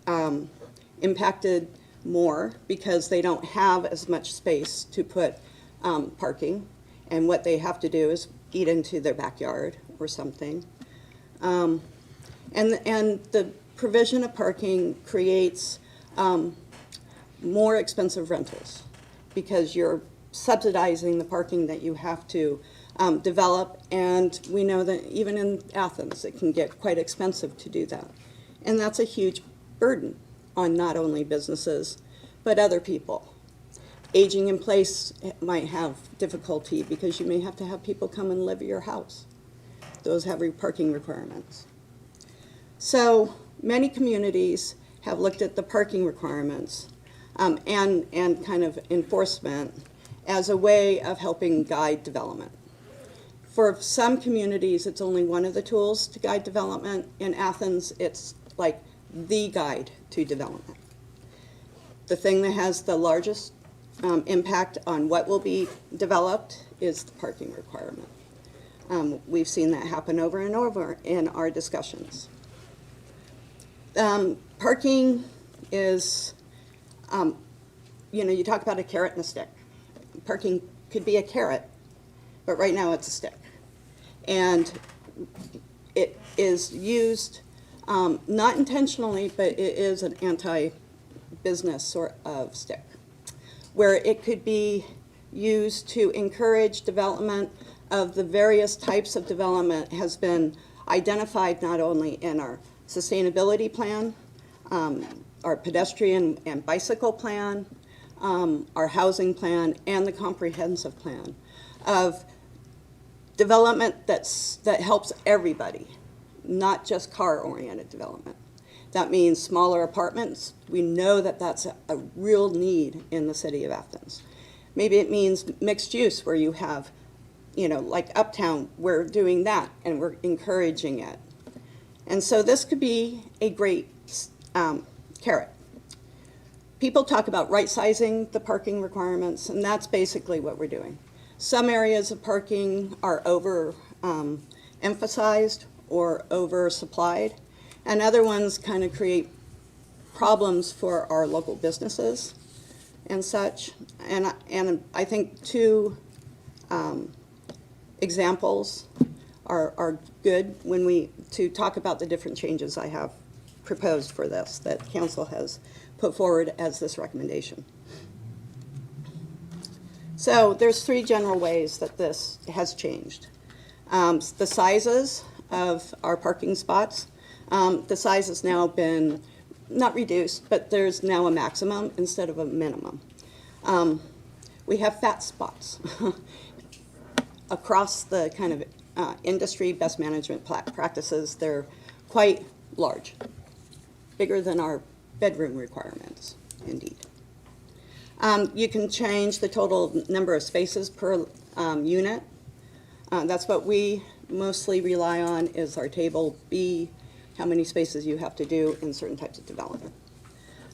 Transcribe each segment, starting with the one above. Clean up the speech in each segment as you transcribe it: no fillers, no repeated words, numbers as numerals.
are impacted more because they don't have as much space to put parking, and what they have to do is eat into their backyard or something. And the provision of parking creates more expensive rentals because you're subsidizing the parking that you have to develop, and we know that even in Athens it can get quite expensive to do that. And that's a huge burden on not only businesses but other people. Aging in place might have difficulty because you may have to have people come and live at your house. Those have parking requirements. So many communities have looked at the parking requirements and kind of enforcement as a way of helping guide development. For some communities, it's only one of the tools to guide development. In Athens, it's like the guide to development. The thing that has the largest impact on what will be developed is the parking requirement. We've seen that happen over and over in our discussions. Parking is, you talk about a carrot and a stick. Parking could be a carrot, but right now it's a stick. And it is used, not intentionally, but it is an anti-business sort of stick, where it could be used to encourage development of the various types of development has been identified not only in our sustainability plan, our pedestrian and bicycle plan, our housing plan, and the comprehensive plan of development that helps everybody, not just car-oriented development. That means smaller apartments. We know that that's a real need in the city of Athens. Maybe it means mixed use where you have, like Uptown, we're doing that and we're encouraging it. And so this could be a great carrot. People talk about right-sizing the parking requirements, and that's basically what we're doing. Some areas of parking are over-emphasized or over-supplied, and other ones kind of create problems for our local businesses and such. And I think two examples are good to talk about the different changes I have proposed for this that council has put forward as this recommendation. So there's three general ways that this has changed. The sizes of our parking spots. The size has now been not reduced, but there's now a maximum instead of a minimum. We have fat spots across the kind of industry best management practices. They're quite large, bigger than our bedroom requirements, indeed. You can change the total number of spaces per unit. That's what we mostly rely on is our table B, how many spaces you have to do in certain types of development.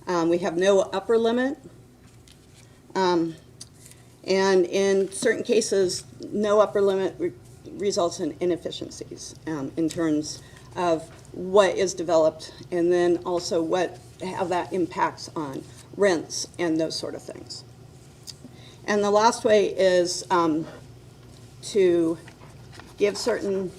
We have no upper limit. And in certain cases, no upper limit results in inefficiencies in terms of what is developed and then also how that impacts on rents and those sort of things. And the last way is to give certain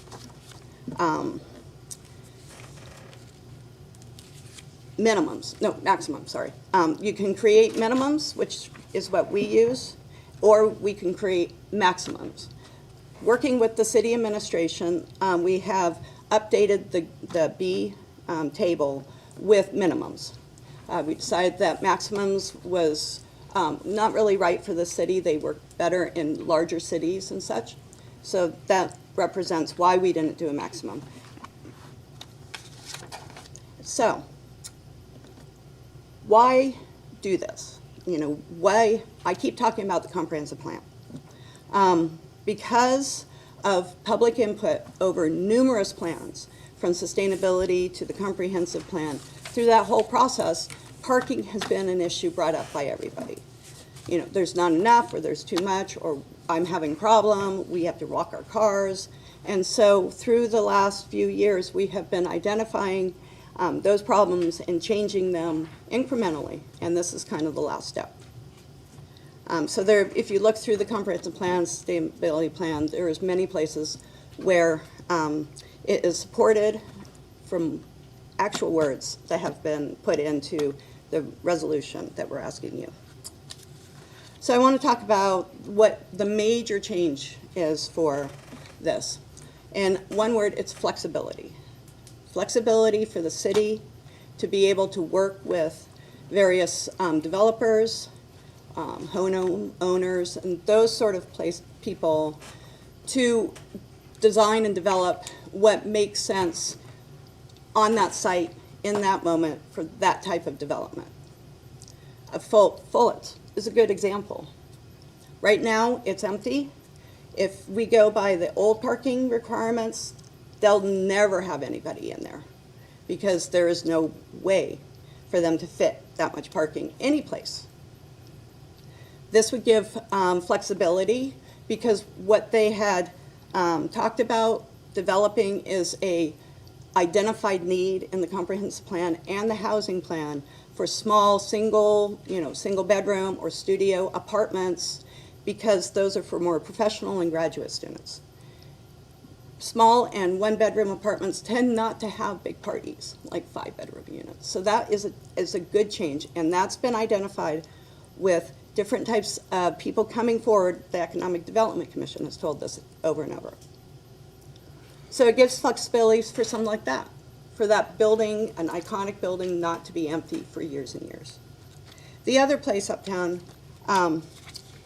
maximums, sorry. You can create minimums, which is what we use, or we can create maximums. Working with the city administration, we have updated the B table with minimums. We decided that maximums was not really right for the city. They work better in larger cities and such. So that represents why we didn't do a maximum. So why do this? Why I keep talking about the comprehensive plan. Because of public input over numerous plans, from sustainability to the comprehensive plan, through that whole process, parking has been an issue brought up by everybody. There's not enough, or there's too much, or I'm having a problem, we have to walk our cars. And so through the last few years, we have been identifying those problems and changing them incrementally, and this is kind of the last step. So there, if you look through the comprehensive plan, sustainability plan, there's many places where it is supported from actual words that have been put into the resolution that we're asking you. So I want to talk about what the major change is for this. In one word, it's flexibility. Flexibility for the city to be able to work with various developers, home owners, and those sort of people to design and develop what makes sense on that site in that moment for that type of development. Follett is a good example. Right now, it's empty. If we go by the old parking requirements, they'll never have anybody in there because there is no way for them to fit that much parking anyplace. This would give flexibility because what they had talked about developing is a identified need in the comprehensive plan and the housing plan for small single bedroom or studio apartments, because those are for more professional and graduate students. Small and one-bedroom apartments tend not to have big parties, like 5-bedroom units. So that is a good change, and that's been identified with different types of people coming forward. The Economic Development Commission has told this over and over. So it gives flexibility for something like that, for that building, an iconic building, not to be empty for years and years. The other place uptown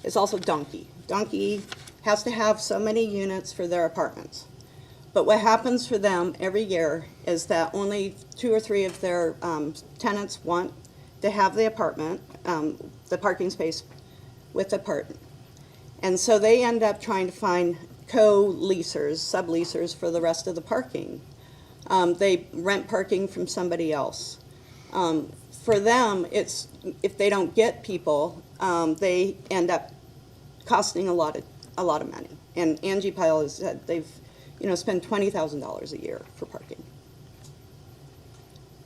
is also Donkey. Donkey has to have so many units for their apartments. But what happens for them every year is that only 2 or 3 of their tenants want to have the apartment, the parking space with the apartment. And so they end up trying to find co-leasers, subleasers for the rest of the parking. They rent parking from somebody else. For them, it's, if they don't get people, they end up costing a lot of money. And Angie Pyle has said they've spend $20,000 a year for parking.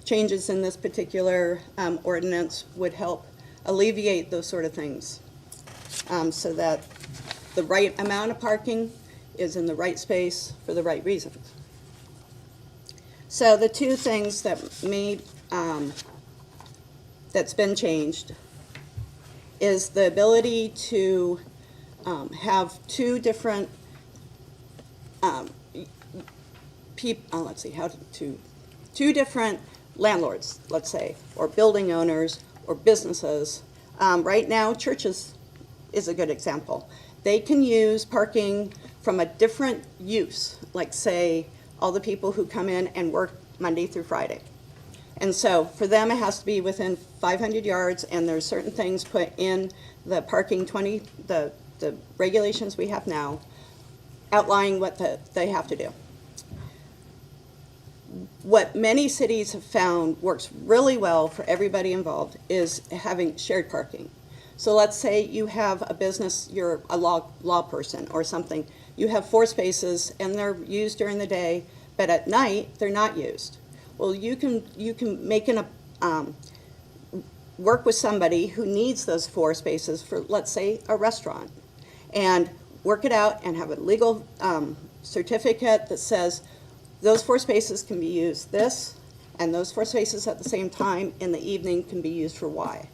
Changes in this particular ordinance would help alleviate those sort of things so that the right amount of parking is in the right space for the right reasons. So the two things that that's been changed is the ability to have 2 different two different landlords, let's say, or building owners or businesses. Right now, churches is a good example. They can use parking from a different use, like say all the people who come in and work Monday through Friday. And so for them, it has to be within 500 yards, and there's certain things put in the parking the regulations we have now, outlining what they have to do. What many cities have found works really well for everybody involved is having shared parking. So let's say you have a business, you're a law person or something. You have 4 spaces and they're used during the day, but at night they're not used. Well, you can make work with somebody who needs those 4 spaces for, let's say, a restaurant, and work it out and have a legal certificate that says those 4 spaces can be used this, and those 4 spaces at the same time in the evening can be used for Y.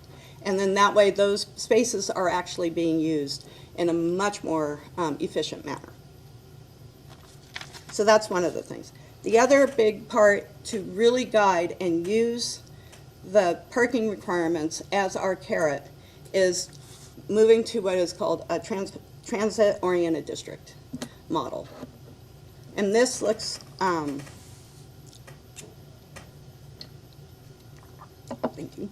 And then that way those spaces are actually being used in a much more efficient manner. So that's one of the things. The other big part to really guide and use the parking requirements as our carrot is moving to what is called a transit-oriented district model. And this looks, thank you.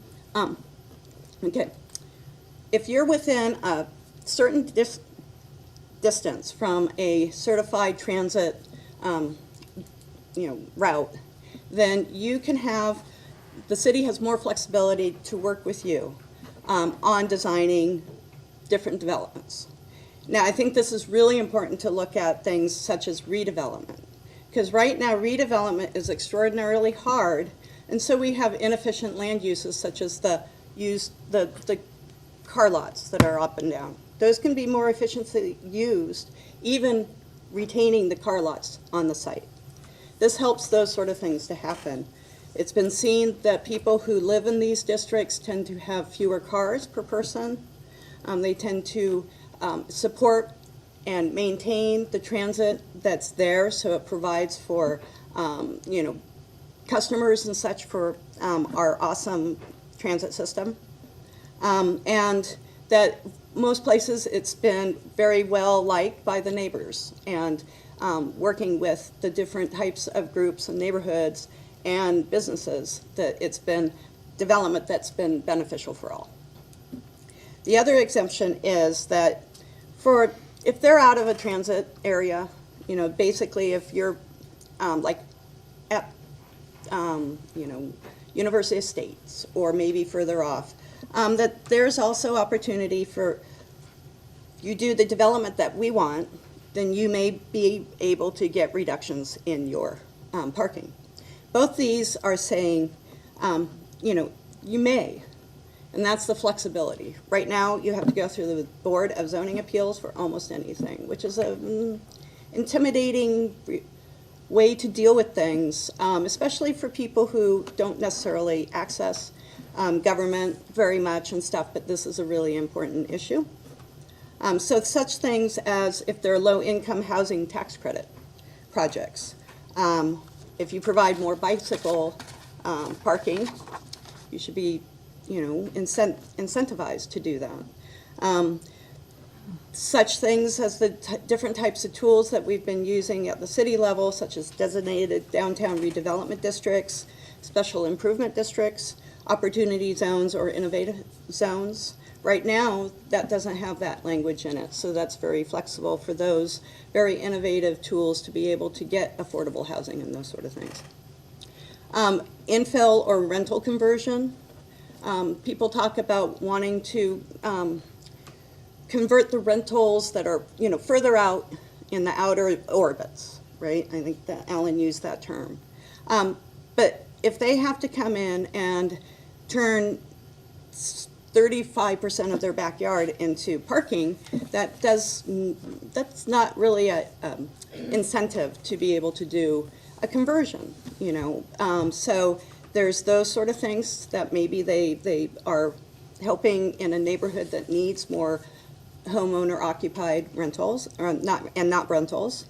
Okay, if you're within a certain distance from a certified transit route, then you can have, the city has more flexibility to work with you on designing different developments. Now, I think this is really important to look at things such as redevelopment, because right now redevelopment is extraordinarily hard And so we have inefficient land uses such as the car lots that are up and down. Those can be more efficiently used, even retaining the car lots on the site. This helps those sort of things to happen. It's been seen that people who live in these districts tend to have fewer cars per person. They tend to support and maintain the transit that's there, so it provides for customers and such for our awesome transit system. And that most places it's been very well liked by the neighbors, and working with the different types of groups and neighborhoods and businesses, that it's been development that's been beneficial for all. The other exemption is that if they're out of a transit area, basically if you're like at University Estates or maybe further off, that there's also opportunity for, you do the development that we want, then you may be able to get reductions in your parking. Both these are saying, you may, and that's the flexibility. Right now, you have to go through the Board of Zoning Appeals for almost anything, which is an intimidating way to deal with things, especially for people who don't necessarily access government very much and stuff, but this is a really important issue. So such things as if they're low-income housing tax credit projects. If you provide more bicycle parking, you should be, incentivized to do that. Such things as the different types of tools that we've been using at the city level, such as designated downtown redevelopment districts, special improvement districts, opportunity zones, or innovative zones. Right now, that doesn't have that language in it, so that's very flexible for those very innovative tools to be able to get affordable housing and those sort of things. Infill or rental conversion. People talk about wanting to convert the rentals that are, further out in the outer orbits, right? I think that Alan used that term. But if they have to come in and turn 35% of their backyard into parking, that's not really a incentive to be able to do a conversion, So there's those sort of things that maybe they are helping in a neighborhood that needs more homeowner occupied rentals, or not rentals.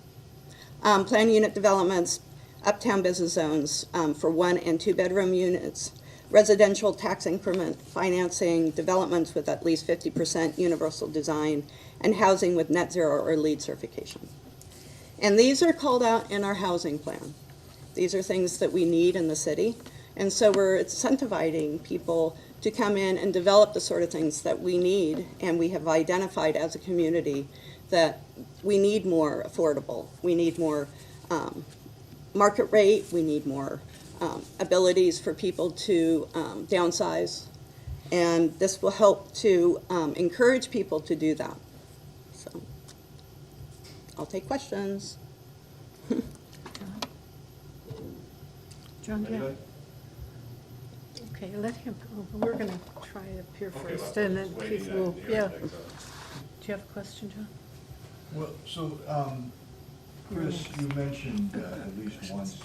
Planned unit developments, uptown business zones for 1 and 2 bedroom units, residential tax increment financing, developments with at least 50% universal design, and housing with net zero or LEED certification. And these are called out in our housing plan. These are things that we need in the city. And so we're incentivizing people to come in and develop the sort of things that we need, and we have identified as a community that we need more affordable. We need more market rate. We need more abilities for people to downsize. And this will help to encourage people to do that. So I'll take questions. John, yeah. Okay, let him, we're going to try up here first, and then Keith will, yeah. Do you have a question, John? Well, so, Chris, you mentioned at least once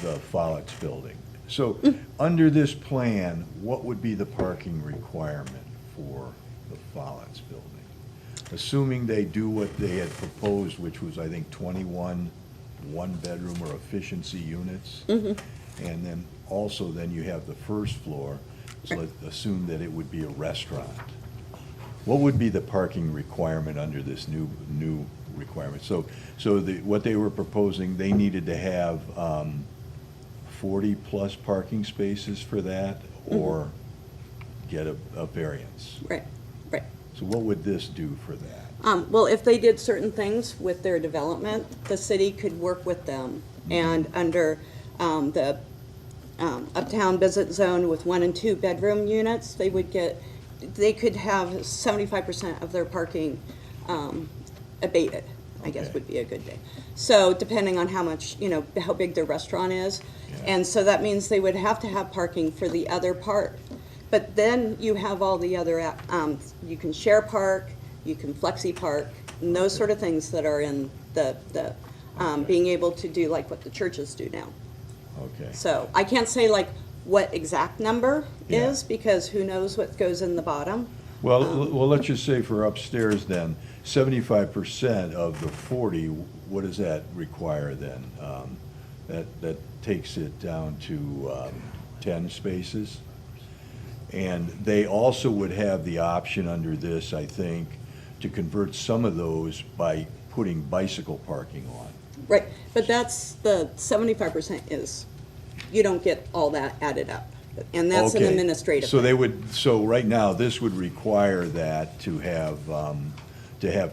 the Follett's building. So, under this plan, what would be the parking requirement for the Follett's building? Assuming they do what they had proposed, which was, I think, 21 one-bedroom or efficiency units. Mm-hmm. And then also then you have the first floor, so let's assume that it would be a restaurant. What would be the parking requirement under this new requirement? So what they were proposing, they needed to have 40-plus parking spaces for that, or get a variance? Right. So what would this do for that? Well, if they did certain things with their development, the city could work with them, and under the uptown business zone with 1 and 2 bedroom units, they could have 75% of their parking abated. I guess Okay. would be a good day. So depending on how much, how big their restaurant is. Yeah. And so that means they would have to have parking for the other part. But then you have all the other, you can share park, you can flexi park, and those sort of things that are in the being able to do like what the churches do now. Okay. So I can't say like what exact number Yeah. is, because who knows what goes in the bottom. Well, let's just say for upstairs then, 75% of the 40, what does that require then? That takes it down to 10 spaces? And they also would have the option under this, I think, to convert some of those by putting bicycle parking on. Right, but that's the 75% is, you don't get all that added up. And that's an Okay. administrative So they thing. would, so right now, this would require that to have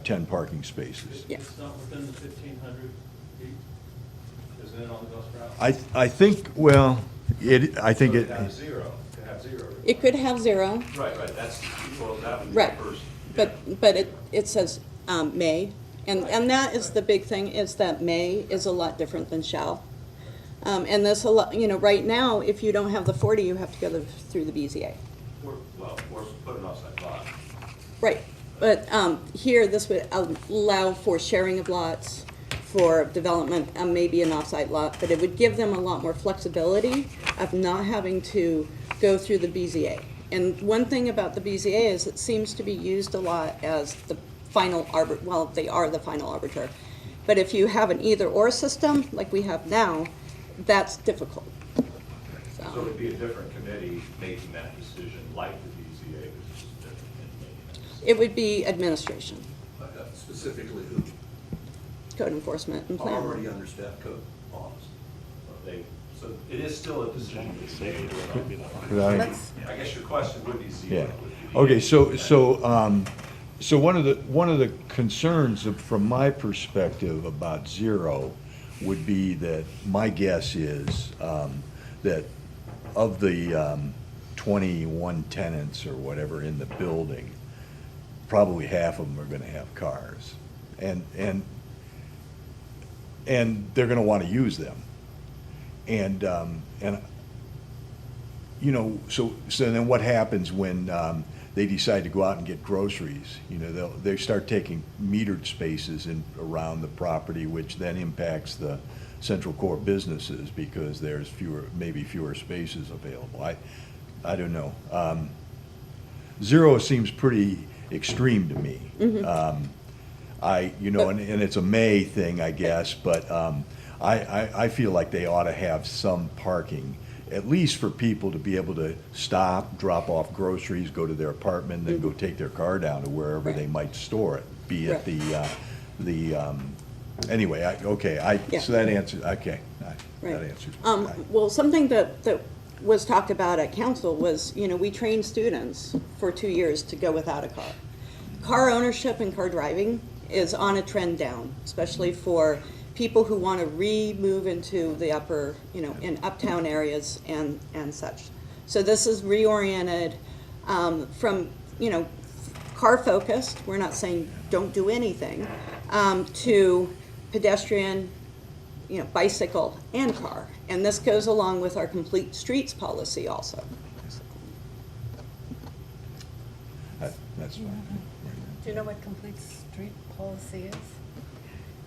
10 parking spaces. Yeah. It's not within the 1,500 feet, isn't it, on the bus route? I think, well, I think So it, to have zero, It could have zero, Right, that's, well, that would be right, the first. but it says may, and that is the big thing, is that may is a lot different than shall. And this, a lot, right now, if you don't have the 40, you have to go through the BZA. Well, or put an offsite lot. Right, but here, this would allow for sharing of lots, for development, maybe an off-site lot, but it would give them a lot more flexibility of not having to go through the BZA. And one thing about the BZA is it seems to be used a lot as the final well, they are the final arbiter. But if you have an either-or system, like we have now, that's difficult. So it'd be a different committee making that decision, like the BZA, which is different than making that decision. It would be administration, Specifically who? code enforcement, and planning. Already understaffed code office. So it is still a decision that's made. Let's, I guess your question would be zero. yeah. would be the Okay, answer. so one of the concerns from my perspective about zero would be that, my guess is, that of the 21 tenants or whatever in the building, probably half of them are gonna have cars. And they're gonna wanna use them. And so then what happens when they decide to go out and get groceries? They start taking metered spaces around the property, which then impacts the central core businesses because there's maybe fewer spaces available. I don't know. Zero seems pretty extreme to me. And it's a May thing, I guess, but I feel like they ought to have some parking, at least for people to be able to stop, drop off groceries, go to their apartment, then go take their car down to wherever they might store it, be it anyway, so that answers, okay, that Right. answers. Well, something that was talked about at council was, we train students for 2 years to go without a car. Car ownership and car driving is on a trend down, especially for people who want to re-move into the upper, in uptown areas and such. So this is reoriented from, car-focused, we're not saying don't do anything, to pedestrian, bicycle and car. And this goes along with our complete streets policy also. That's fine. do you know what complete street policy is?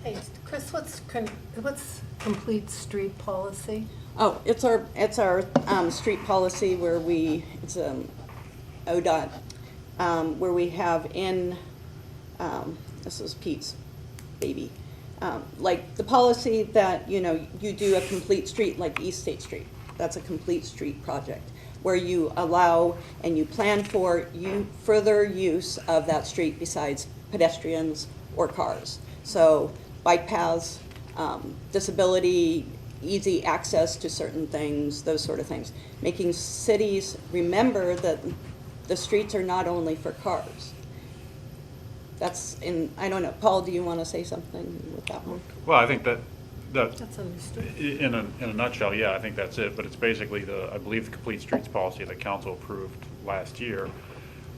Hey, Chris, what's complete street policy? Oh, it's our street policy where it's ODOT, where we have this is Pete's baby, like the policy that, you do a complete street like East State Street. That's a complete street project where you allow and you plan for further use of that street besides pedestrians or cars. So bike paths, disability, easy access to certain things, those sort of things. Making cities remember that the streets are not only for cars. I don't know, Paul, do you want to say something with that one? Well, I think that, That's understood. in a nutshell, yeah, I think that's it, but it's basically I believe the Complete Streets policy that council approved last year,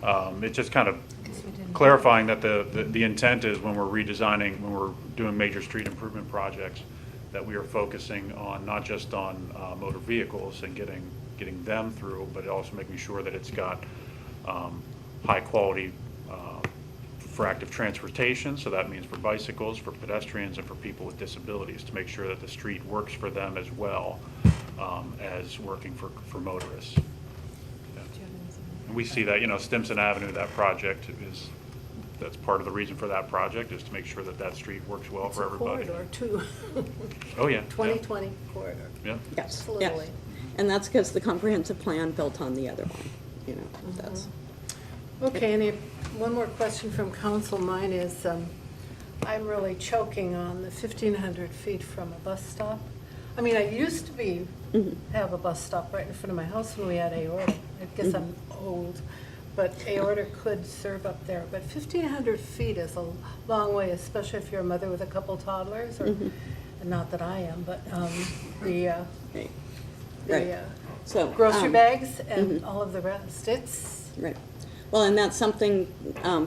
It's just kind of we didn't- clarifying that the intent is when we're redesigning, when we're doing major street improvement projects, that we are focusing on, not just on motor vehicles and getting them through, but also making sure that it's got high quality for active transportation, so that means for bicycles, for pedestrians, and for people with disabilities, to make sure that the street works for them as well as working for motorists. Do you have anything? And we see that, Stimson Avenue, that project that's part of the reason for that project, is to make sure that that street works well It's for a everybody. corridor, too. Oh, yeah. 2020 corridor. Yeah. Yes, It's a yes. little late. And that's because the comprehensive plan built on the other one, that's. Okay, one more question from council. Mine is, I'm really choking on the 1,500 feet from a bus stop. I mean, I used to have a bus stop right in front of my house when we had aorta. I guess I'm old, but aorta could serve up there. But 1,500 feet is a long way, especially if you're a mother with a couple toddlers, or, not that I am, but Right. the So, grocery bags and all of the rest. It's, Right. Well, and that's something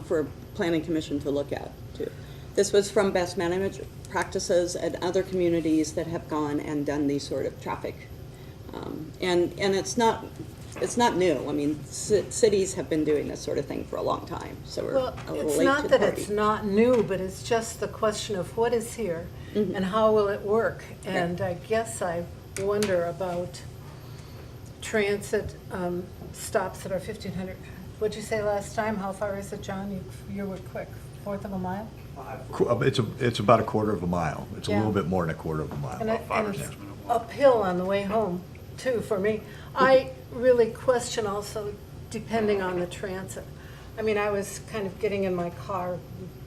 for Planning Commission to look at, too. This was from best management practices at other communities that have gone and done these sort of traffic. And it's not new. I mean, cities have been doing this sort of thing for a long time, so we're well, a little it's late to not the that party. it's not new, but it's just the question of what is here and how will it work? And I guess I wonder about transit stops that are 1,500. What'd you say last time? How far is it, John? You were quick. 1/4 of a mile? It's about a quarter of a mile. It's a Yeah. little bit more than a quarter of a mile. And About 5 or it's 6 minute walk. uphill on the way home, too, for me. I really question also, depending on the transit. I mean, I was kind of getting in my car,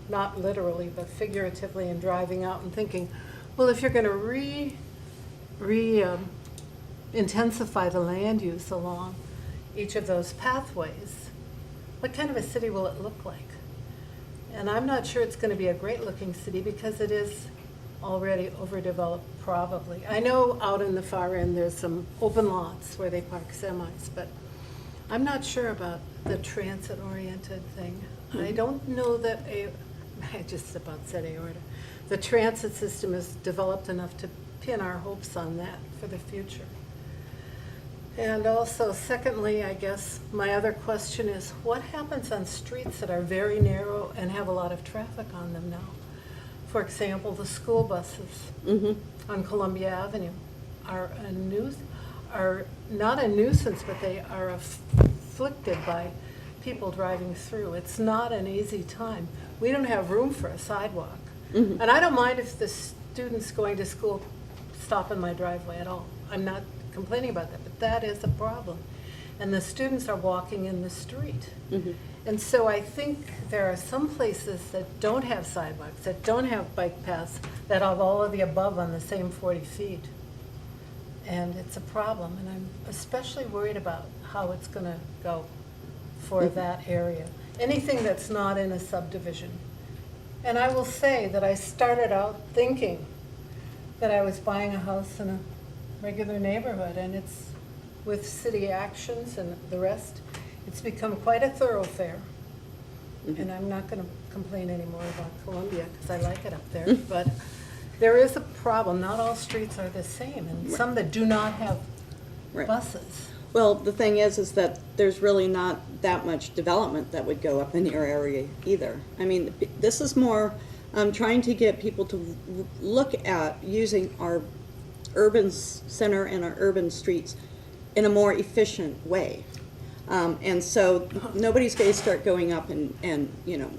not literally, but figuratively, and driving out and thinking, well, if you're going to intensify the land use along each of those pathways, what kind of a city will it look like? And I'm not sure it's going to be a great-looking city because it is already overdeveloped, probably. I know out in the far end, there's some open lots where they park semis, but I'm not sure about the transit-oriented thing. I don't know that I just about said aorta. The transit system is developed enough to pin our hopes on that for the future. And also, secondly, I guess, my other question is, what happens on streets that are very narrow and have a lot of traffic on them now? For example, the school buses on Columbia Avenue are not a nuisance, but they are afflicted by people driving through. It's not an easy time. We don't have room for a sidewalk. And I don't mind if the students going to school stop in my driveway at all. I'm not complaining about that, but that is a problem. And the students are walking in the street. And so I think there are some places that don't have sidewalks, that don't have bike paths, that have all of the above on the same 40 feet. And it's a problem, and I'm especially worried about how it's going to go for that area. Anything that's not in a subdivision. And I will say that I started out thinking that I was buying a house in a regular neighborhood, and it's, with city actions and the rest, it's become quite a thoroughfare. And I'm not going to complain anymore about Columbia, because I like it up there. But there is a problem. Not all streets are the same, and some that do not have Right. buses. Well, the thing is that there's really not that much development that would go up in your area either. I mean, this is more trying to get people to look at using our urban center and our urban streets in a more efficient way. And so nobody's going to start going up and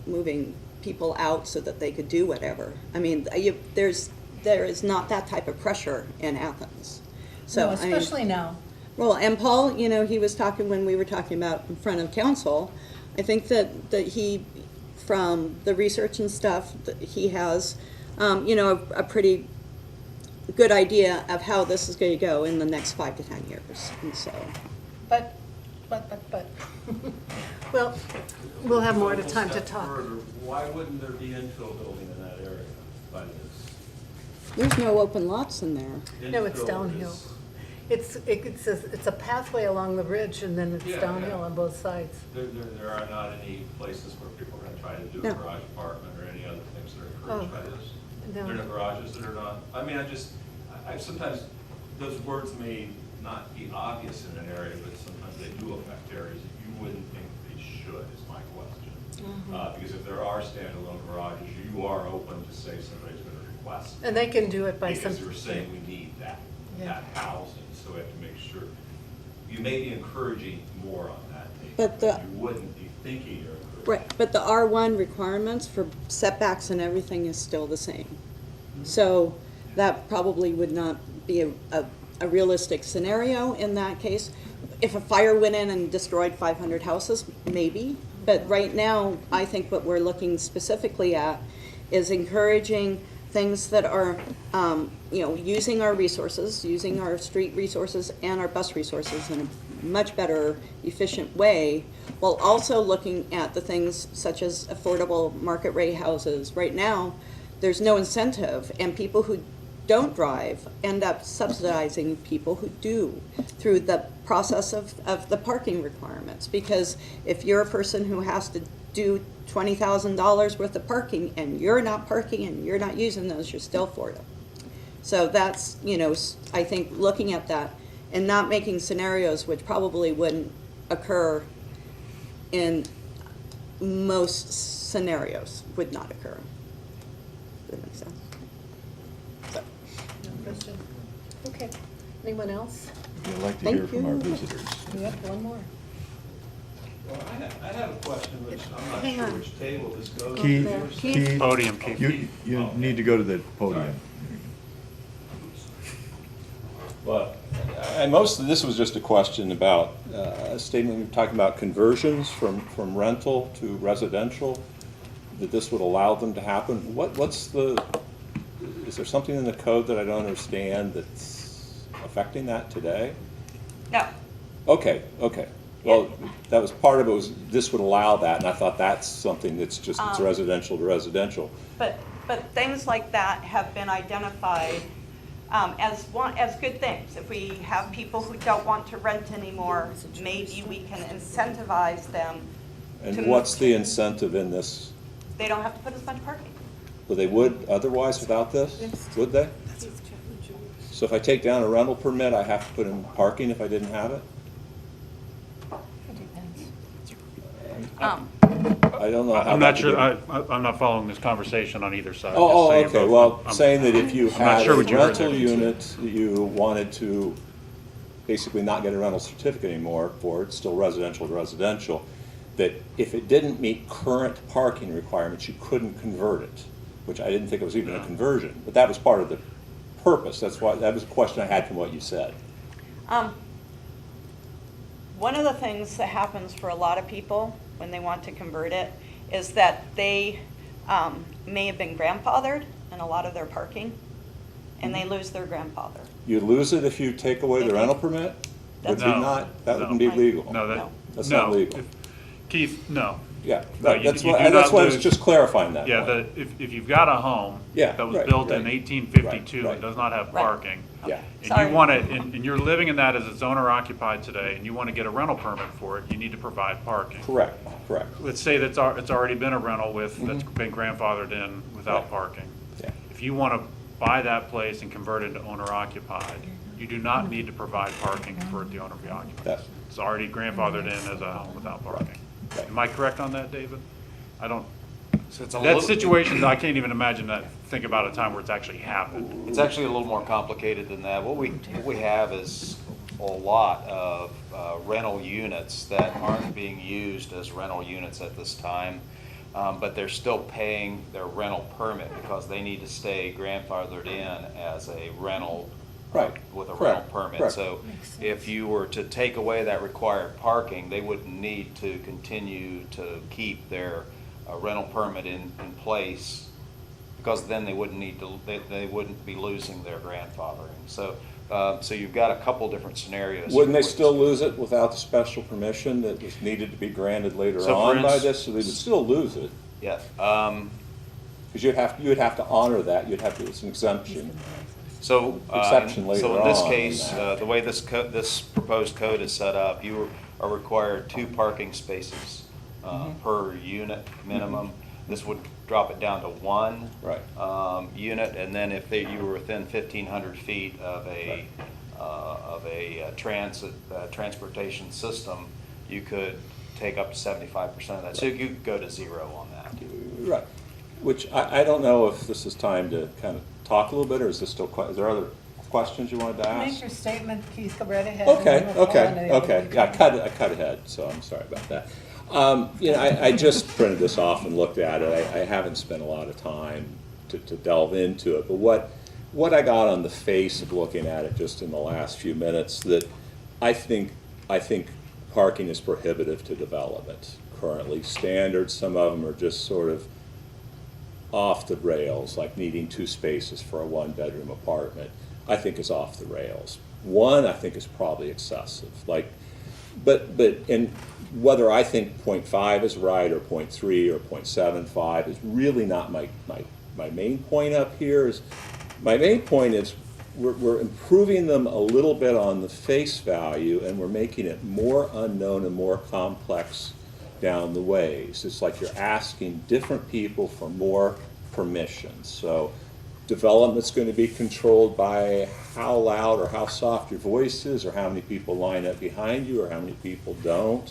moving people out so that they could do whatever. I mean, there is not that type of pressure in Athens. So No, I mean, especially now. well, and Paul, he was talking when we were talking about in front of council. I think that he, from the research and stuff, that he has, a pretty good idea of how this is going to go in the next 5 to 10 years. And so, But. Well, we'll have more time to Step talk. further, why wouldn't there be infill building in that area by this? there's no open lots in there. No, it's Infill downhill. is- It's a pathway along the ridge, and then it's Yeah, downhill yeah. on both sides. There are not any places where people are gonna try to do No. a garage apartment or any other things that are encouraged by this. No. There are no garages that are not, I mean, I sometimes, those words may not be obvious in an area, but sometimes they do affect areas that you wouldn't think they should, is my question. Because if there are standalone garages, you are open to say somebody's gonna request. And they can do it by some. Because you're saying we need that Yeah. housing, so we have to make sure, you may be encouraging more on that, maybe, But but you wouldn't be thinking you're encouraging. Right, but the R1 requirements for setbacks and everything is still the same. So that probably would not be a realistic scenario in that case. If a fire went in and destroyed 500 houses, maybe. But right now, I think what we're looking specifically at is encouraging things that are, using our resources, using our street resources and our bus resources in a much better, efficient way, while also looking at the things such as affordable market rate houses. Right now, there's no incentive, and people who don't drive end up subsidizing people who do through the process of the parking requirements. Because if you're a person who has to do $20,000 worth of parking and you're not parking and you're not using those, you're still for it. So that's, I think looking at that and not making scenarios which probably wouldn't occur in most scenarios, would not occur. Does that make sense? So, No question. Okay. Anyone else? We'd like to Thank hear from our you. visitors. Yep, one more. Well, I have a question, which I'm not Hang sure on. which table this goes. Keith, to. Keith. Podium, Keith. You need to go to the podium. Well, and most of this was just a question about a statement, we were talking about conversions from rental to residential, that this would allow them to happen. Is there something in the code that I don't understand that's affecting that today? No, Okay. Well, that was part of it, was this would allow that, and I thought that's something that's just, it's residential to residential. but things like that have been identified as good things. If we have people who don't want to rent anymore, maybe we can incentivize them to And move what's the to- incentive in this? They don't have to put as much parking. Well, they would otherwise without this? Would they? So if I take down a rental permit, I have to put in parking if I didn't have it? I don't know how. I'm that not would sure, be- I'm not following this conversation on either side. Oh, Just saying, okay, but well, I'm- saying that if you I'm not had sure a what you heard rental there. unit, that you wanted to basically not get a rental certificate anymore for it, still residential to residential, that if it didn't meet current parking requirements, you couldn't convert it, which I didn't think it was even a conversion, but that was part of the purpose. That's why, that was a question I had from what you said. One of the things that happens for a lot of people when they want to convert it is that they may have been grandfathered in a lot of their parking, and they lose their grandfather. You lose it if you take away the rental permit? Would That's- you No, not, that no. wouldn't be legal? No, No. That's no. not legal. Keith, no. Yeah, No, you- that's you why, do that's not why I was lose- just clarifying that Yeah, point. if you've got a home Yeah, that was right, built in right. 1852 Right, and does not have Right. parking, Yeah. and Sorry. you want to, and you're living in that as its owner occupied today, and you want to get a rental permit for it, you need to provide parking. Correct. Let's say it's already been a rental that's been grandfathered in without Right. parking. Yeah. If you want to buy that place and convert it to owner occupied, you do not need to provide parking for it, the owner be occupied. That's- It's already grandfathered in as a home without parking. Right. Am I correct on that, David? I don't, So it's a that little, situation, I can't even imagine that, think about a time where it's actually happened. it's actually a little more complicated than that. What we have is a lot of rental units that aren't being used as rental units at this time, but they're still paying their rental permit because they need to stay grandfathered in as a rental. Right. With a Correct. rental permit. Correct. So if you were to take away that required parking, they wouldn't need to continue to keep their rental permit in place, because then they wouldn't need to, they wouldn't be losing their grandfathering. So, so you've got a couple different scenarios. Wouldn't they here. still lose it without the special permission that was needed to be granted later So for on by instance- this? So they would still lose it, Yeah, because you would have to honor that, you'd have to, it's an exemption. So, exception later so in this on case, that. the way this this proposed code is set up, you are required 2 parking spaces per unit minimum. This would drop it down to 1 Right. unit, and then if you were within 1,500 feet of a transportation system, you could take up to 75% of that. So you could go to 0 on that. Right, which I don't know if this is time to kind of talk a little bit, or is this still, is there other questions you wanted to ask? Make your statement, Keith, go right ahead. Okay, and then we'll call on the other okay. people. Yeah, I cut ahead, so I'm sorry about that. You know, I just printed this off and looked at it. I haven't spent a lot of time to delve into it, but what I got on the face of looking at it just in the last few minutes, that I think parking is prohibitive to development currently. Standards, some of them are just sort of off the rails, like needing 2 spaces for a 1-bedroom apartment, I think is off the rails. 1, I think, is probably excessive. Like, and whether I think 0.5 is right or 0.3 or 0.75 is really not my main point up here. My main point is we're improving them a little bit on the face value, and we're making it more unknown and more complex down the ways. It's like you're asking different people for more permissions. So development's going to be controlled by how loud or how soft your voice is, or how many people line up behind you, or how many people don't.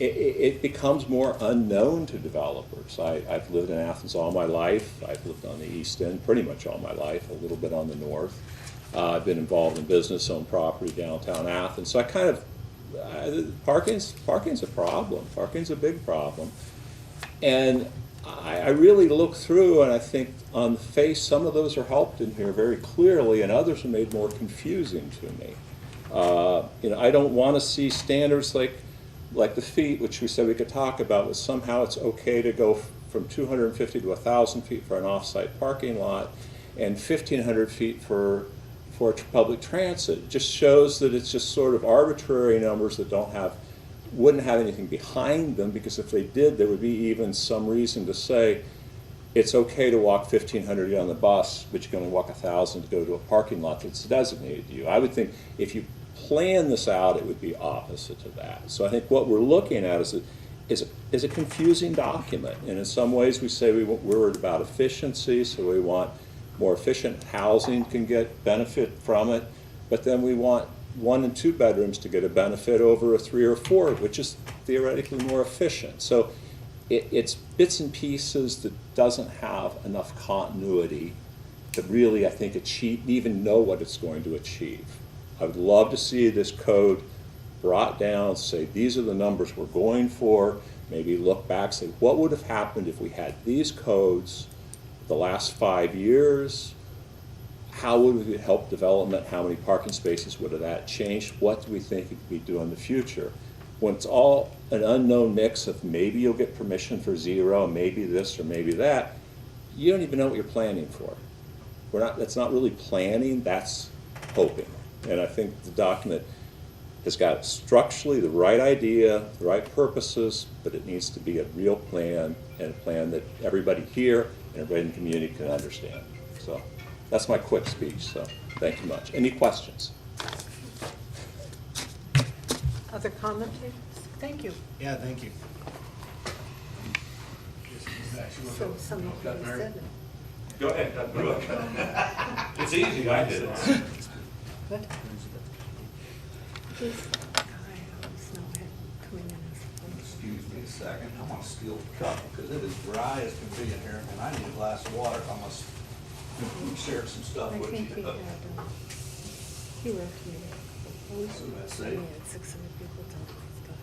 It becomes more unknown to developers. I've lived in Athens all my life. I've lived on the East End pretty much all my life, a little bit on the North. I've been involved in business, owned property downtown Athens. So I kind of, parking's a problem. Parking's a big problem. And I really look through, and I think on the face, some of those are helped in here very clearly, and others are made more confusing to me. You know, I don't want to see standards like the feet, which we said we could talk about, but somehow it's okay to go from 250 to 1,000 feet for an off-site parking lot, and 1,500 feet for public transit. It just shows that it's just sort of arbitrary numbers that wouldn't have anything behind them, because if they did, there would be even some reason to say it's okay to walk 1,500 on the bus, but you can only walk 1,000 to go to a parking lot that's designated to you. I would think if you plan this out, it would be opposite to that. So I think what we're looking at is a confusing document, and in some ways we say we're about efficiency, so we want more efficient housing can get benefit from it, but then we want 1 and 2 bedrooms to get a benefit over a 3 or 4, which is theoretically more efficient. So it's bits and pieces that doesn't have enough continuity to really, I think, even know what it's going to achieve. I would love to see this code brought down, say these are the numbers we're going for, maybe look back, say what would have happened if we had these codes the last 5 years. How would we help development? How many parking spaces would have that changed? What do we think it could be doing in the future? When it's all an unknown mix of maybe you'll get permission for 0, maybe this or maybe that, you don't even know what you're planning for. That's not really planning, that's hoping. And I think the document has got structurally the right idea, the right purposes, but it needs to be a real plan, and a plan that everybody here and everybody in the community can understand. So that's my quick speech, so thank you much. Any questions? Other comment, please? Thank you. Yeah, thank you. So some of you said it. Go ahead, do it. It's easy, I did it. What? This guy always know it coming in. Excuse me a second, I'm on a steel truck because it is dry as can be in here, and I need a glass of water. I must share some stuff I with think you. he wrote to me. What did I say? Yeah, 600 people talking stuff.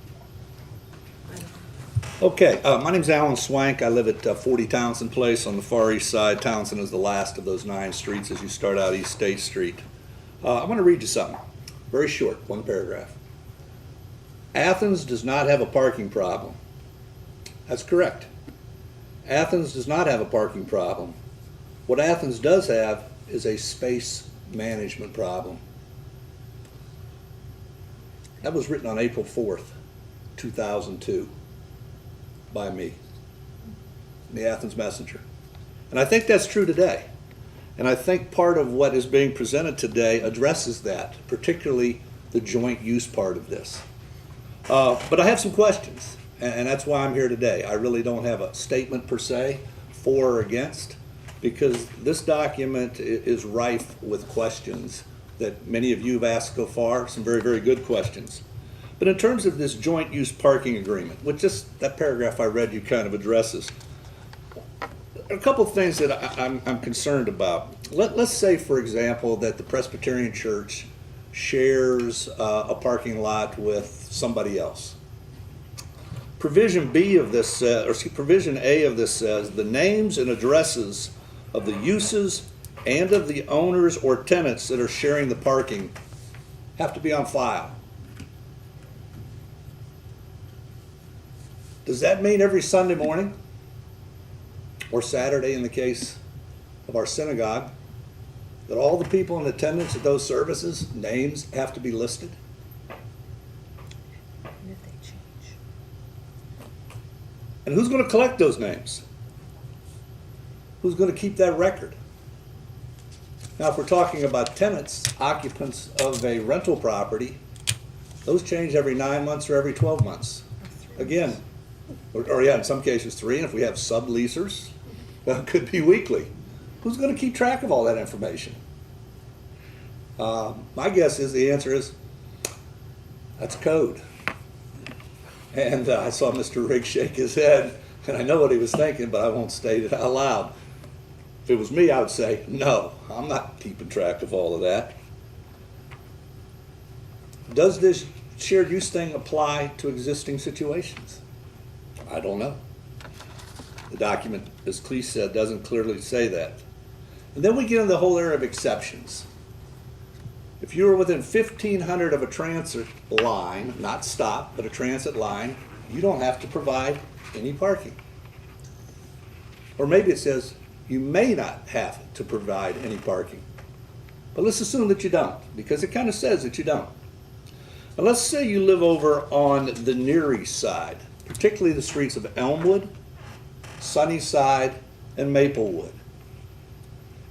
I don't know. Okay, my name's Alan Swank. I live at 40 Townsend Place on the far east side. Townsend is the last of those 9 streets as you start out East State Street. I want to read you something, very short, 1 paragraph. Athens does not have a parking problem. That's correct. Athens does not have a parking problem. What Athens does have is a space management problem. That was written on April 4th, 2002. By me, the Athens Messenger. And I think that's true today. And I think part of what is being presented today addresses that, particularly the joint use part of this. But I have some questions, and that's why I'm here today. I really don't have a statement per se, for or against, because this document is rife with questions that many of you have asked so far, some very, very good questions. But in terms of this joint use parking agreement, which just that paragraph I read you kind of addresses, a couple of things that I'm concerned about. Let's say, for example, that the Presbyterian Church shares a parking lot with somebody else. Provision B of this, Provision A of this says, the names and addresses of the uses and of the owners or tenants that are sharing the parking have to be on file. Does that mean every Sunday morning, or Saturday in the case of our synagogue, that all the people in attendance at those services, names have to be listed? And who's going to collect those names? Who's going to keep that record? Now, if we're talking about tenants, occupants of a rental property, those change every 9 months or every 12 months. Again, or yeah, in some cases 3, and if we have subleasers, it could be weekly. Who's going to keep track of all that information? My guess is the answer is that's code. And I saw Mr. Riggs shake his head, and I know what he was thinking, but I won't state it out loud. If it was me, I would say, no, I'm not keeping track of all of that. Does this shared use thing apply to existing situations? I don't know. The document, as Clee said, doesn't clearly say that. And then we get into the whole area of exceptions. If you are within 1,500 of a transit line, not stop, but a transit line, you don't have to provide any parking. Or maybe it says you may not have to provide any parking. But let's assume that you don't, because it kind of says that you don't. And let's say you live over on the Near East Side, particularly the streets of Elmwood, Sunnyside, and Maplewood.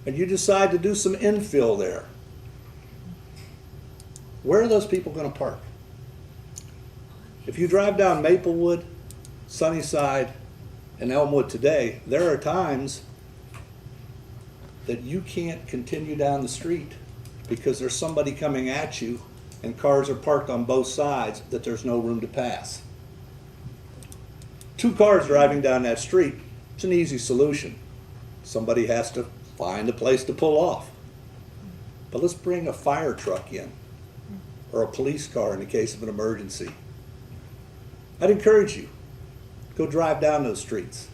And you decide to do some infill there. Where are those people going to park? If you drive down Maplewood, Sunnyside, and Elmwood today, there are times that you can't continue down the street because there's somebody coming at you and cars are parked on both sides that there's no room to pass. 2 cars driving down that street, it's an easy solution. Somebody has to find a place to pull off. But let's bring a fire truck in, or a police car in the case of an emergency. I'd encourage you, go drive down those streets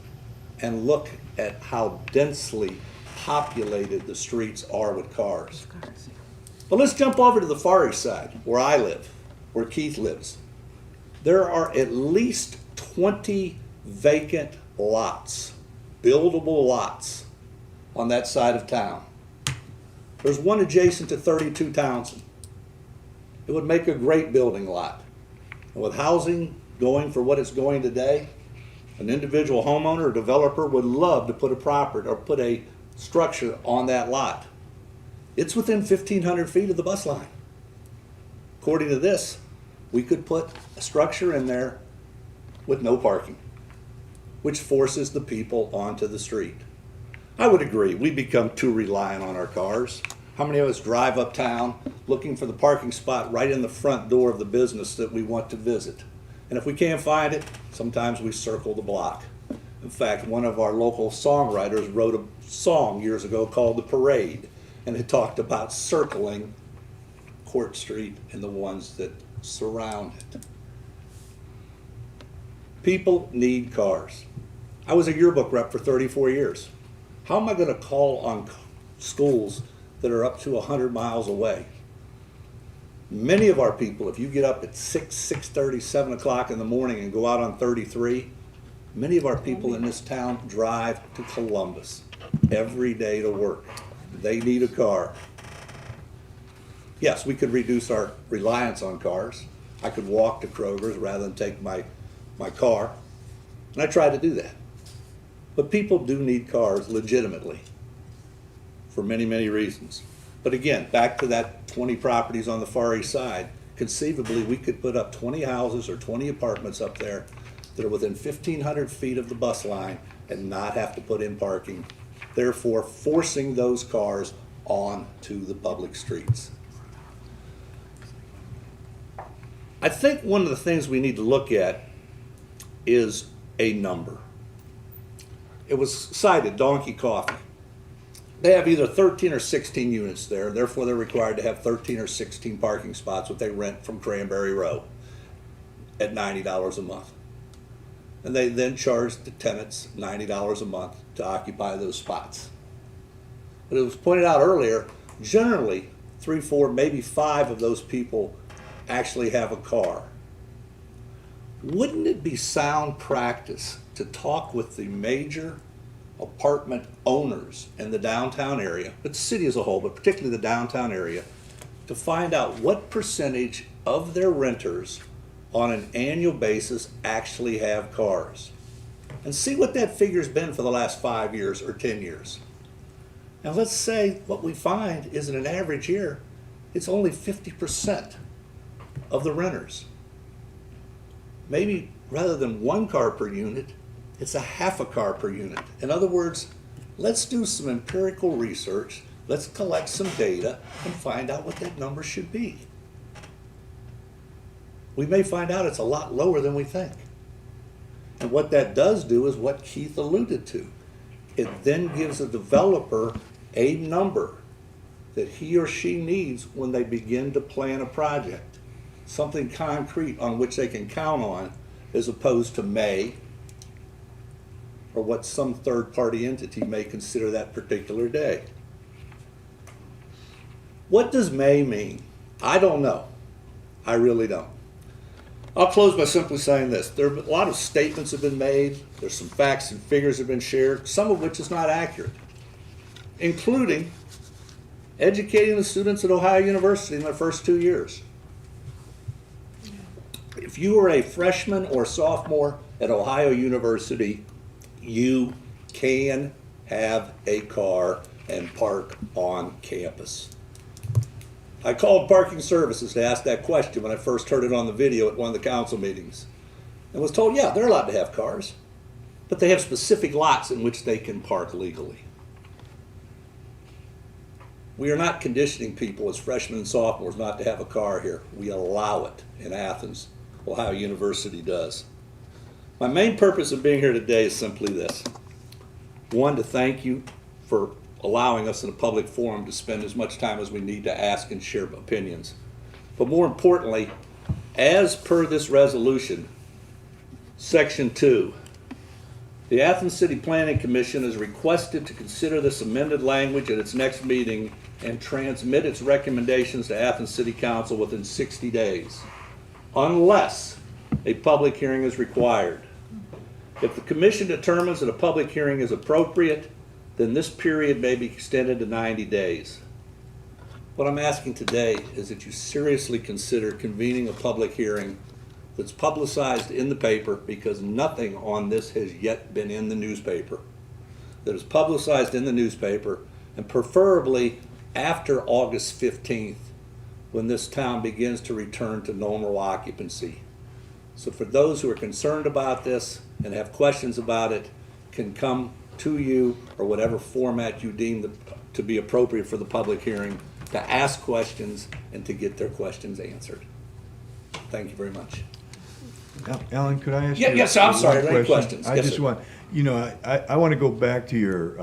and look at how densely populated the streets are with cars. But let's jump over to the Far East Side, where I live, where Keith lives. There are at least 20 vacant lots, buildable lots, on that side of town. There's one adjacent to 32 Townsend. It would make a great building lot. And with housing going for what it's going today, an individual homeowner or developer would love to put a property or put a structure on that lot. It's within 1,500 feet of the bus line. According to this, we could put a structure in there with no parking, which forces the people onto the street. I would agree, we become too reliant on our cars. How many of us drive uptown looking for the parking spot right in the front door of the business that we want to visit? And if we can't find it, sometimes we circle the block. In fact, one of our local songwriters wrote a song years ago called The Parade, and it talked about circling Court Street and the ones that surround it. People need cars. I was a yearbook rep for 34 years. How am I going to call on schools that are up to 100 miles away? Many of our people, if you get up at 6, 6:30, 7 o'clock in the morning and go out on 33, many of our people in this town drive to Columbus every day to work. They need a car. Yes, we could reduce our reliance on cars. I could walk to Kroger's rather than take my car, and I try to do that. But people do need cars legitimately. for many, many reasons. But again, back to that 20 properties on the Far East Side, conceivably, we could put up 20 houses or 20 apartments up there that are within 1,500 feet of the bus line and not have to put in parking, therefore forcing those cars onto the public streets. I think one of the things we need to look at is a number. It was cited, Donkey Coffee. They have either 13 or 16 units there, therefore they're required to have 13 or 16 parking spots, what they rent from Cranberry Row at $90 a month. And they then charge the tenants $90 a month to occupy those spots. But it was pointed out earlier, generally 3, 4, maybe 5 of those people actually have a car. Wouldn't it be sound practice to talk with the major apartment owners in the downtown area, but the city as a whole, but particularly the downtown area, to find out what percentage of their renters on an annual basis actually have cars? And see what that figure's been for the last 5 years or 10 years. Now let's say what we find is in an average year, it's only 50% of the renters. Maybe rather than 1 car per unit, it's a half a car per unit. In other words, let's do some empirical research, let's collect some data and find out what that number should be. We may find out it's a lot lower than we think. And what that does do is what Keith alluded to. It then gives a developer a number that he or she needs when they begin to plan a project. Something concrete on which they can count on, as opposed to may, or what some third-party entity may consider that particular day. What does may mean? I don't know. I really don't. I'll close by simply saying this. There are a lot of statements have been made. There's some facts and figures have been shared, some of which is not accurate, including educating the students at Ohio University in their first 2 years. If you are a freshman or sophomore at Ohio University, you can have a car and park on campus. I called Parking Services to ask that question when I first heard it on the video at one of the council meetings, and was told, yeah, they're allowed to have cars, but they have specific lots in which they can park legally. We are not conditioning people as freshmen and sophomores not to have a car here. We allow it in Athens. Ohio University does. My main purpose of being here today is simply this. One, to thank you for allowing us in a public forum to spend as much time as we need to ask and share opinions. But more importantly, as per this resolution, Section 2, the Athens City Planning Commission is requested to consider this amended language at its next meeting and transmit its recommendations to Athens City Council within 60 days, unless a public hearing is required. If the commission determines that a public hearing is appropriate, then this period may be extended to 90 days. What I'm asking today is that you seriously consider convening a public hearing that's publicized in the paper, because nothing on this has yet been in the newspaper, that is publicized in the newspaper, and preferably after August 15th, when this town begins to return to normal occupancy. So for those who are concerned about this and have questions about it, can come to you or whatever format you deem to be appropriate for the public hearing, to ask questions and to get their questions answered. Thank you very much. Alan, could I ask you? Yes, I'm sorry, one any question? questions? I Yes, just sir. want, I want to go back to your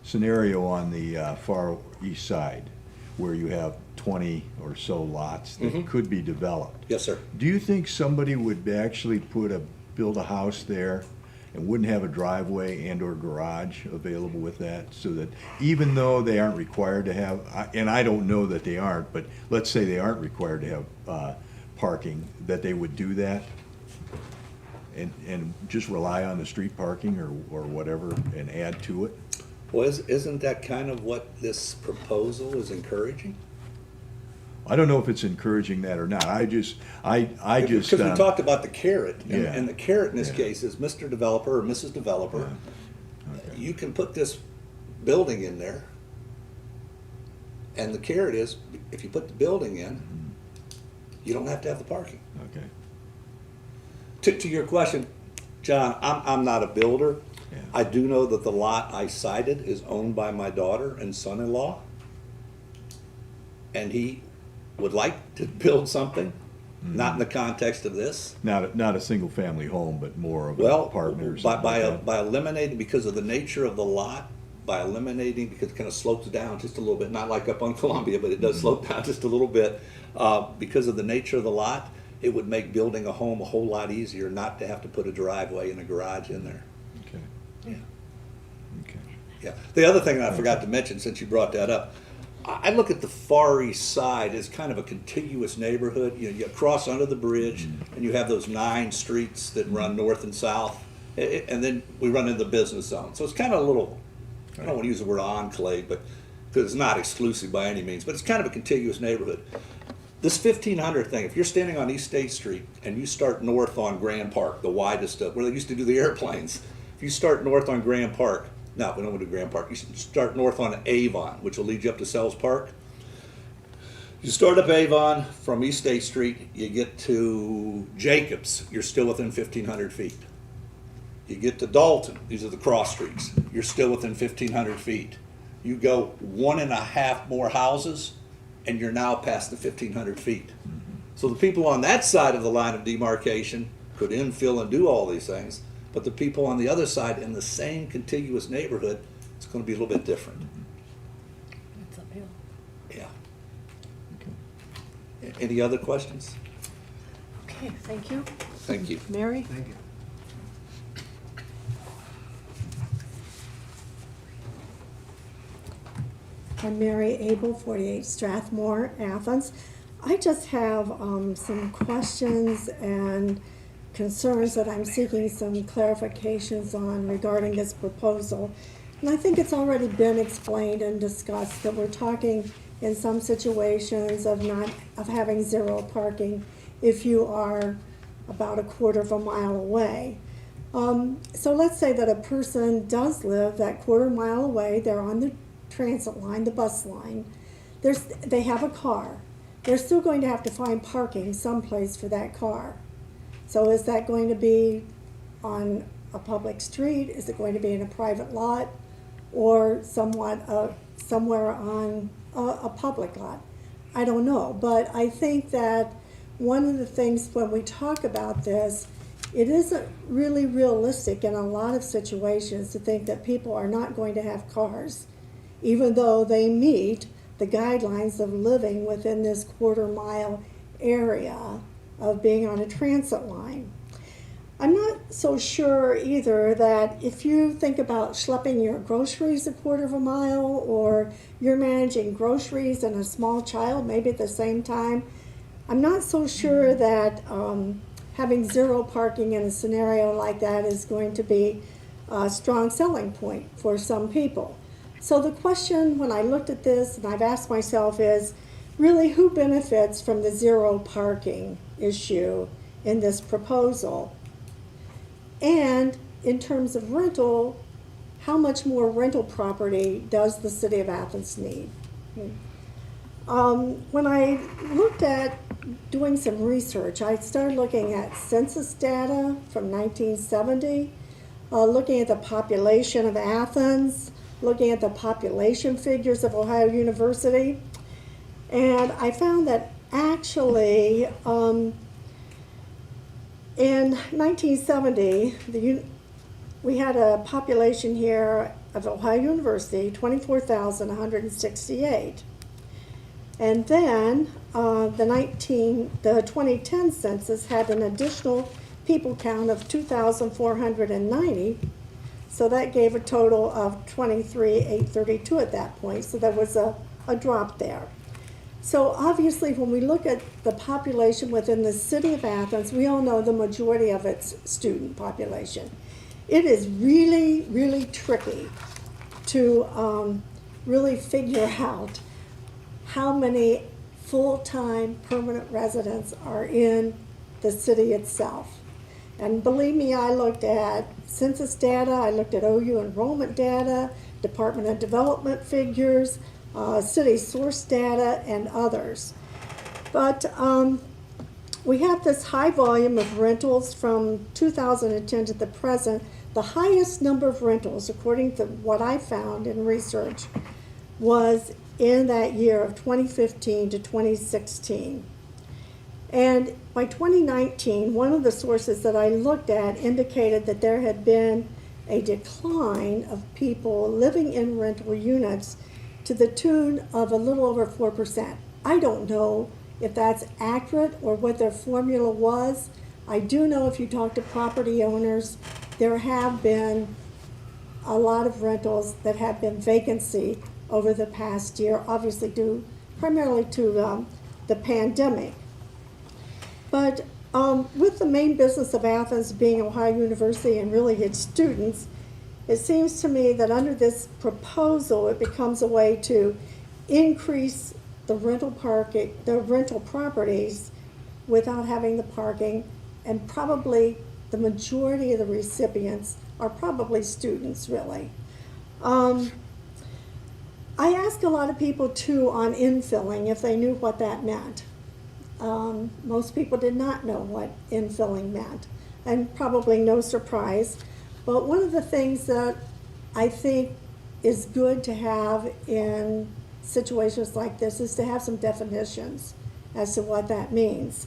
scenario on the far east side, where you have 20 or so lots that could be developed. Yes, sir. Do you think somebody would actually build a house there and wouldn't have a driveway and or garage available with that, so that even though they aren't required to have, and I don't know that they aren't, but let's say they aren't required to have parking, that they would do that and just rely on the street parking or whatever and add to it? Well, isn't that kind of what this proposal is encouraging? I don't know if it's encouraging that or not. I just. Because we talked about the carrot, Yeah. and the carrot in this Yeah. case is Mr. Developer or Mrs. Developer. Okay. You can put this building in there, And the carrot is, if you put the building in, you don't have to have the parking. Okay. To your question, John, I'm not a builder. Yeah. I do know that the lot I cited is owned by my daughter and son-in-law. And he would like to build something, not in the context of this. Not a single-family home, but more of an Well, apartment or by, something by, like that? by eliminating, because of the nature of the lot, by eliminating, because it kind of slopes down just a little bit, not like up on Columbia, but it does slope down just a little bit. Because of the nature of the lot, it would make building a home a whole lot easier not to have to put a driveway and a garage in there. Okay, Yeah. okay. Yeah. The other thing that I forgot to mention, since you brought that up, I look at the Far East Side as kind of a contiguous neighborhood. You know, you cross under the bridge, and you have those 9 streets that run north and south, and then we run into the business zone. So it's kind of a little, I don't want to use the word enclave, but because it's not exclusive by any means, but it's kind of a contiguous neighborhood. This 1500 thing, if you're standing on East State Street and you start north on Grand Park, the widest of, where they used to do the airplanes, if you start north on Grand Park, no, we don't want to do Grand Park, you start north on Avon, which will lead you up to Sells Park. You start up Avon from East State Street, you get to Jacobs, you're still within 1500 feet. You get to Dalton, these are the cross streets, you're still within 1500 feet. You go 1.5 more houses, and you're now past the 1500 feet. So the people on that side of the line of demarcation could infill and do all these things, but the people on the other side in the same contiguous neighborhood, it's going to be a little bit different. It's uphill. Yeah. Any other questions? Okay, thank you. Thank you. Mary? Thank you. I'm Mary Abel, 48 Strathmore, Athens. I just have some questions and concerns that I'm seeking some clarifications on regarding this proposal. And I think it's already been explained and discussed that we're talking in some situations of having zero parking if you are about a quarter of a mile away. So let's say that a person does live that quarter mile away, they're on the transit line, the bus line. They have a car. They're still going to have to find parking someplace for that car. So is that going to be on a public street? Is it going to be in a private lot? Or somewhere on a public lot? I don't know. But I think that one of the things when we talk about this, it isn't really realistic in a lot of situations to think that people are not going to have cars, even though they meet the guidelines of living within this quarter mile area of being on a transit line. I'm not so sure either that if you think about schlepping your groceries a quarter of a mile, or you're managing groceries and a small child maybe at the same time, I'm not so sure that having zero parking in a scenario like that is going to be a strong selling point for some people. So the question when I looked at this, and I've asked myself, is really who benefits from the zero parking issue in this proposal? And in terms of rental, how much more rental property does the city of Athens need? When I looked at doing some research, I started looking at census data from 1970, looking at the population of Athens, looking at the population figures of Ohio University, and I found that actually in 1970, we had a population here of Ohio University, 24,168. And then the 2010 census had an additional people count of 2,490. So that gave a total of 23,832 at that point. So there was a drop there. So obviously when we look at the population within the city of Athens, we all know the majority of its student population. It is really, really tricky to really figure out how many full-time permanent residents are in the city itself. And believe me, I looked at census data, I looked at OU enrollment data, Department of Development figures, city source data, and others. But we have this high volume of rentals from 2010 to the present. The highest number of rentals, according to what I found in research, was in that year of 2015 to 2016. And by 2019, one of the sources that I looked at indicated that there had been a decline of people living in rental units to the tune of a little over 4%. I don't know if that's accurate or what their formula was. I do know if you talk to property owners, there have been a lot of rentals that have been vacancy over the past year, obviously due primarily to the pandemic. But with the main business of Athens being Ohio University and really its students, it seems to me that under this proposal, it becomes a way to increase the rental properties without having the parking, and probably the majority of the recipients are probably students, really. I asked a lot of people too on infilling if they knew what that meant. Most people did not know what infilling meant, and probably no surprise. But one of the things that I think is good to have in situations like this is to have some definitions as to what that means.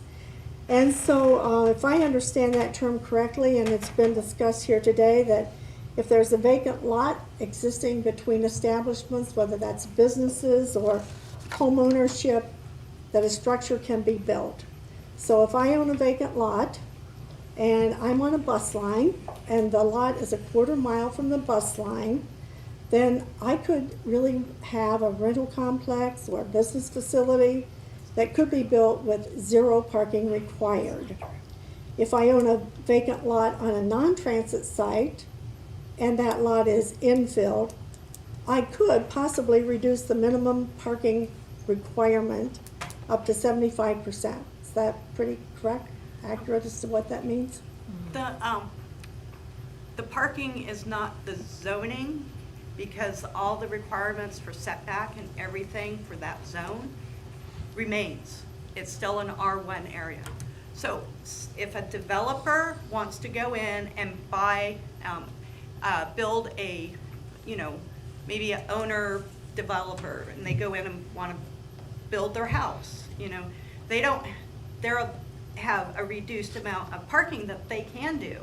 And so if I understand that term correctly, and it's been discussed here today, that if there's a vacant lot existing between establishments, whether that's businesses or home ownership, that a structure can be built. So if I own a vacant lot and I'm on a bus line and the lot is a quarter mile from the bus line, then I could really have a rental complex or a business facility that could be built with zero parking required. If I own a vacant lot on a non-transit site and that lot is infilled, I could possibly reduce the minimum parking requirement up to 75%. Is that pretty correct, accurate as to what that means? The parking is not the zoning, because all the requirements for setback and everything for that zone remains. It's still an R1 area. So if a developer wants to go in and buy, build a, maybe an owner developer, and they go in and want to build their house, they have a reduced amount of parking that they can do.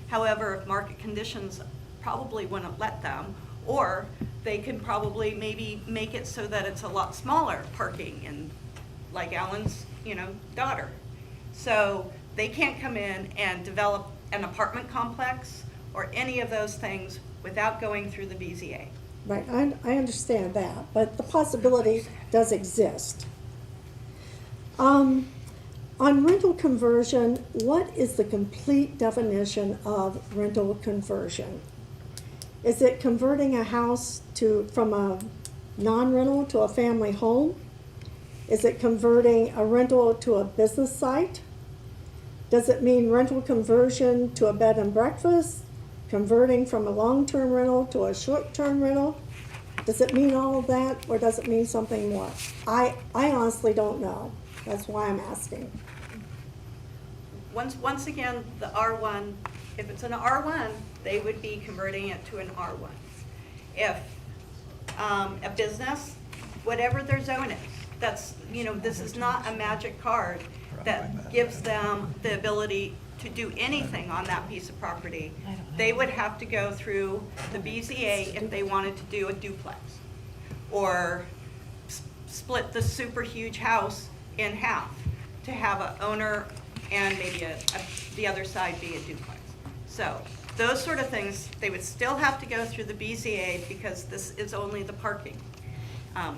However, if market conditions probably wouldn't let them, or they can probably maybe make it so that it's a lot smaller parking, and like Alan's, daughter. So they can't come in and develop an apartment complex or any of those things without going through the BZA. Right, I understand that, but the possibility does exist. On rental conversion, what is the complete definition of rental conversion? Is it converting a house from a non-rental to a family home? Is it converting a rental to a business site? Does it mean rental conversion to a bed and breakfast? Converting from a long-term rental to a short-term rental? Does it mean all of that, or does it mean something more? I honestly don't know. That's why I'm asking. Once again, the R1, if it's an R1, they would be converting it to an R1. If a business, whatever their zone is, that's, this is not a magic card that gives them the ability to do anything on that piece of property. They would have to go through the BZA if they wanted to do a duplex, or split the super huge house in half to have an owner and maybe the other side be a duplex. So those sort of things, they would still have to go through the BZA, because this is only the parking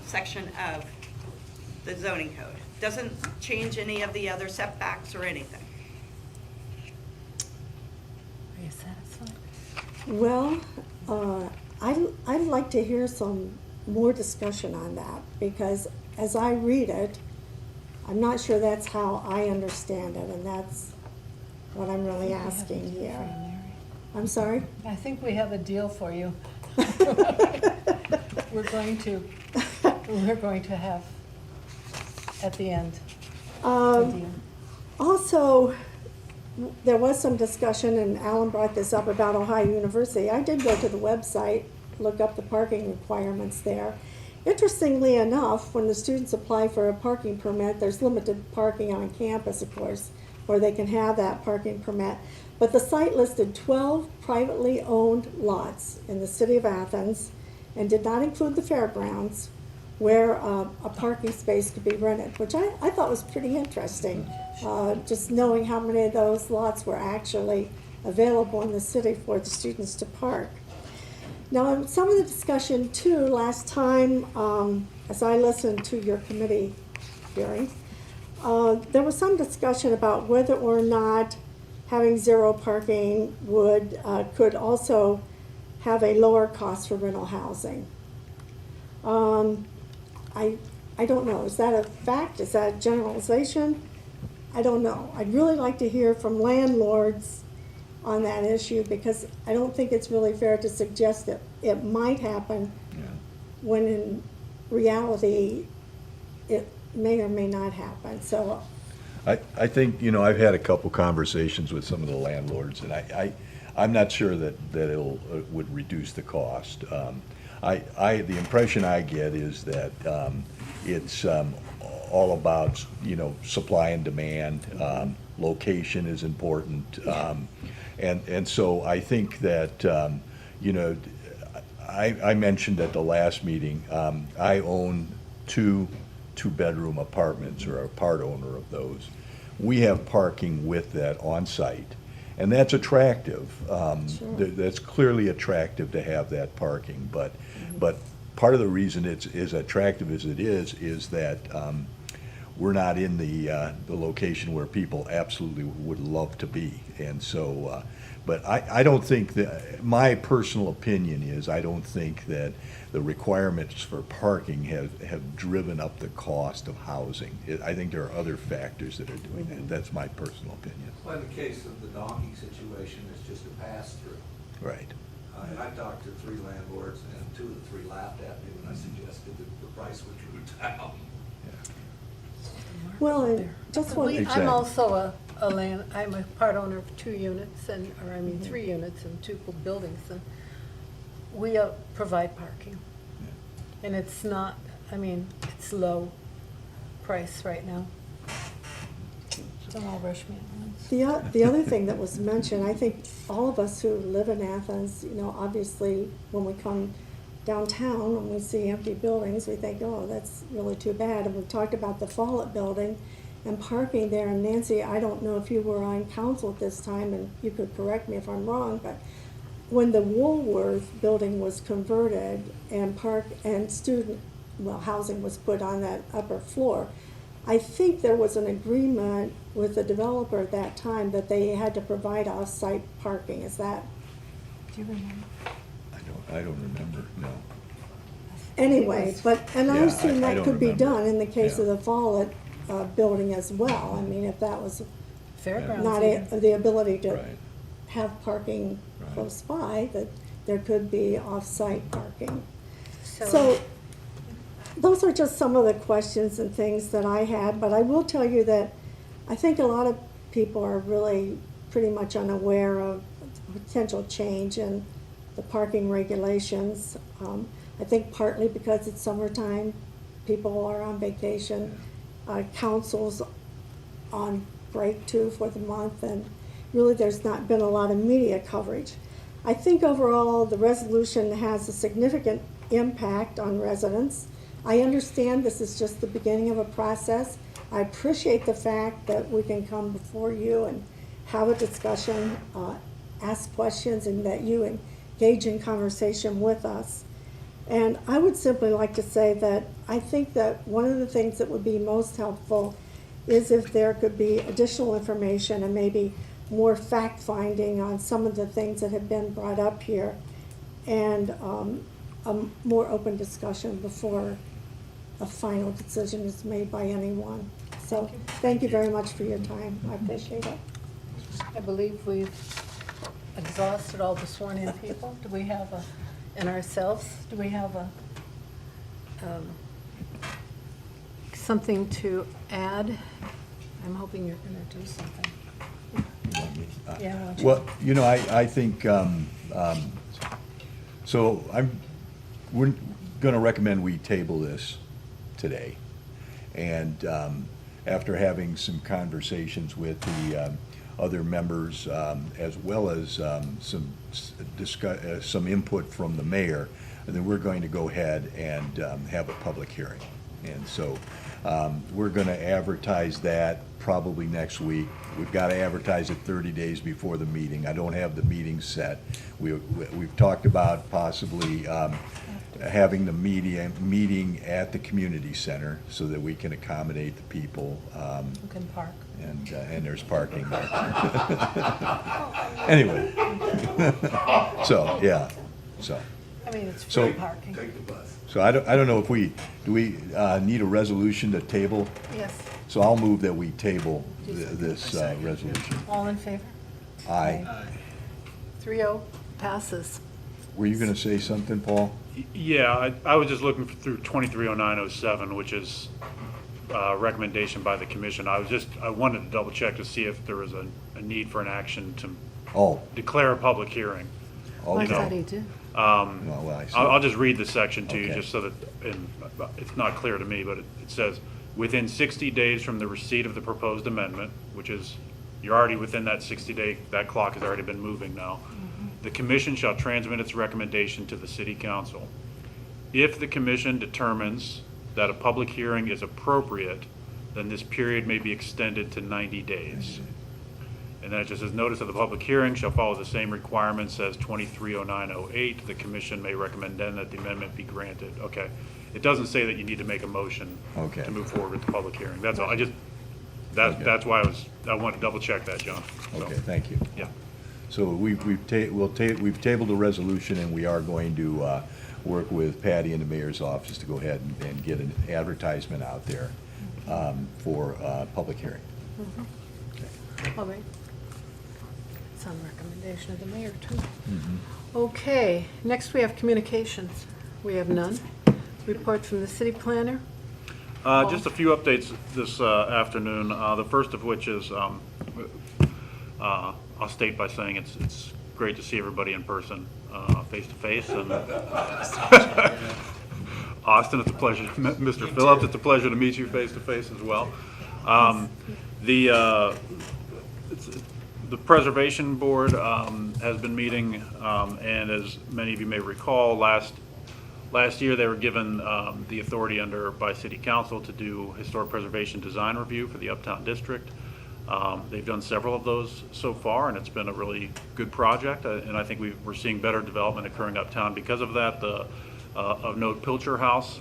section of the zoning code. Doesn't change any of the other setbacks or anything. Are you satisfied? Well, I'd like to hear some more discussion on that, because as I read it, I'm not sure that's how I understand it, and that's what I'm really asking here. I'm sorry? I think we have a deal for you. We're going to we're going to have at the end. Also, there was some discussion, and Alan brought this up about Ohio University. I did go to the website, look up the parking requirements there. Interestingly enough, when the students apply for a parking permit, there's limited parking on campus, of course, where they can have that parking permit. But the site listed 12 privately owned lots in the city of Athens and did not include the fairgrounds, where a parking space could be rented, which I thought was pretty interesting, just knowing how many of those lots were actually available in the city for the students to park. Now, some of the discussion too, last time, as I listened to your committee hearing, there was some discussion about whether or not having zero parking could also have a lower cost for rental housing. I don't know, is that a fact, is that a generalization? I don't know. I'd really like to hear from landlords on that issue, because I don't think it's really fair to suggest that it might happen when in reality it may or may not happen. So I think, I've had a couple conversations with some of the landlords, and I'm not sure that would reduce the cost. The impression I get is that it's all about, supply and demand. Location is important. And so I think that, I mentioned at the last meeting, I own two-bedroom apartments, or a part owner of those. We have parking with that on site, and that's attractive. That's clearly attractive to have that parking, but part of the reason it's as attractive as it is that we're not in the location where people absolutely would love to be. And so, but I don't think that, my personal opinion is, I don't think that the requirements for parking have driven up the cost of housing. I think there are other factors that are doing that. That's my personal opinion. Well, in the case of the donkey situation, it's just a pass-through. Right. I talked to 3 landlords, and 2 of the 3 laughed at me when I suggested that the price would go down. well, and just one. Exactly. I'm also I'm a part owner of 2 units, 3 units and 2 buildings, and we provide parking. And it's not, it's low price right now. Don't all rush me at once. The other thing that was mentioned, I think all of us who live in Athens, obviously when we come downtown and we see empty buildings, we think, oh, that's really too bad. And we talked about the Follett building and parking there. And Nancy, I don't know if you were on council at this time, and you could correct me if I'm wrong, but when the Woolworth building was converted and student housing was put on that upper floor, I think there was an agreement with the developer at that time that they had to provide off-site parking. Is that? Do you remember? I don't remember, no. Anyway, and I Yeah, assume I that don't could be remember. done in the case of Yeah. the Follett building as well. If that was Fairgrounds. not even. the ability to Right. have parking Right. close by, that there could be off-site parking. So, So, those are just some of the questions and things that I had, but I will tell you that I think a lot of people are really pretty much unaware of the potential change in the parking regulations. I think partly because it's summertime, people are on vacation, council's on break too for the month, and really there's not been a lot of media coverage. I think overall the resolution has a significant impact on residents. I understand this is just the beginning of a process. I appreciate the fact that we can come before you and have a discussion, ask questions, and that you engage in conversation with us. And I would simply like to say that I think that one of the things that would be most helpful is if there could be additional information and maybe more fact-finding on some of the things that have been brought up here, and a more open discussion before a final decision is made by anyone. So, thank you very much for your time. I appreciate it. I believe we've exhausted all the sworn-in people. Do we have and ourselves, do we have Something to add? I'm hoping you're going to do something. Yeah, why don't you? Well, you know, I think, so we're gonna recommend we table this today. And after having some conversations with the other members, as well as some input from the mayor, then we're going to go ahead and have a public hearing. And so we're going to advertise that probably next week. We've got to advertise it 30 days before the meeting. I don't have the meeting set. We've talked about possibly having the meeting at the community center so that we can accommodate the people. You can park. And there's parking there. Anyway. So, yeah, so. I mean, it's So- free parking. So I don't know if do we need a resolution to table? Yes. So I'll move that we table this resolution. All in favor? Aye. 3-0 passes. Were you gonna say something, Paul? Yeah, I was just looking through 230907, which is recommendation by the commission. I wanted to double check to see if there was a need for an action to Oh, declare a public hearing. oh, I know. thought he did. well, I see. I'll just read the section to you, Okay. just so that, and it's not clear to me, but it says, within 60 days from the receipt of the proposed amendment, which is, you're already within that 60-day, that clock has already been moving now. The commission shall transmit its recommendation to the city council. If the commission determines that a public hearing is appropriate, then this period may be extended to 90 days. And then it just says, notice of the public hearing shall follow the same requirements as 230908. The commission may recommend then that the amendment be granted. Okay. It doesn't say that you need to make a motion Okay. to move forward with the public hearing. That's all. Okay. That's why I wanted to double check that, John. So, Okay, thank you. Yeah. So we've tabled the resolution, and we are going to work with Patty in the mayor's office to go ahead and get an advertisement out there for public hearing. All right. It's on recommendation of the mayor, too. Okay, next we have communications. We have none. Report from the city planner. Just a few updates this afternoon. The first of which is, I'll state by saying it's great to see everybody in person, face to face. And Austin, it's a pleasure. Mr. Phillips, it's a pleasure to meet you face to face as well. The Preservation Board has been meeting, and as many of you may recall, last year they were given the authority by City Council to do historic preservation design review for the Uptown District. They've done several of those so far, and it's been a really good project, and I think we're seeing better development occurring uptown because of that. The of note, Pilcher House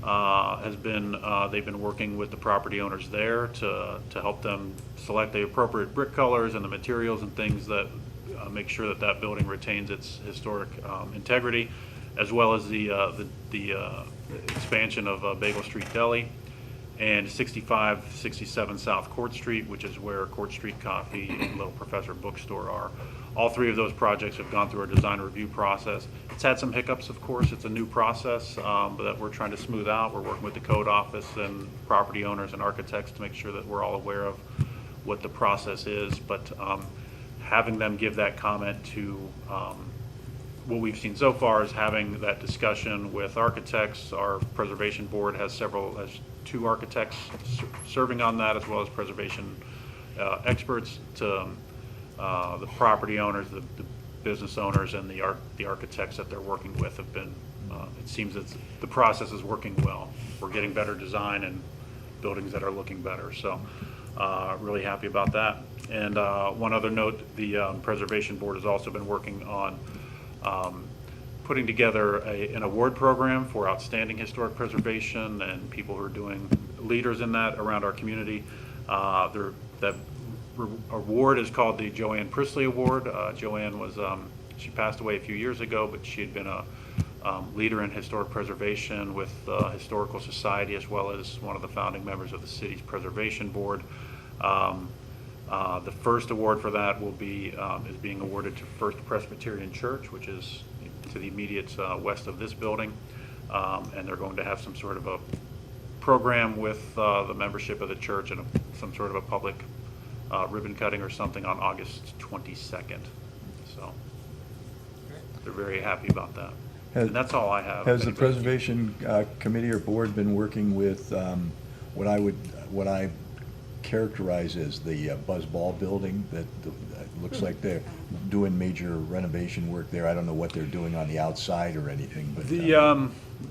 they've been working with the property owners there to help them select the appropriate brick colors and the materials and things that make sure that building retains its historic integrity, as well as the expansion of Bagel Street Deli and 65-67 South Court Street, which is where Court Street Coffee and Little Professor Bookstore are. All three of those projects have gone through our design review process. It's had some hiccups, of course. It's a new process but that we're trying to smooth out. We're working with the code office and property owners and architects to make sure that we're all aware of what the process is. But having them give that comment to what we've seen so far is having that discussion with architects. Our preservation board has two architects serving on that, as well as preservation experts to the property owners, the business owners, and the architects that they're working with have been, it seems that the process is working well. We're getting better design and buildings that are looking better. So really happy about that. And one other note, the preservation board has also been working on putting together an award program for outstanding historic preservation and people who are doing leaders in that around our community. That award is called the Joanne Priestley Award. Joanne was, she passed away a few years ago, but she had been a leader in historic preservation with the Historical Society, as well as one of the founding members of the city's preservation board. The first award for that is being awarded to First Presbyterian Church, which is to the immediate west of this building. And they're going to have some sort of a program with the membership of the church and some sort of a public ribbon cutting or something on August 22nd. So they're very happy about that. And that's all I have. Has the Anybody- Preservation Committee or Board been working with what I characterize as the Buzzball building that looks like they're doing major renovation work there? I don't know what they're doing on the outside or anything, but.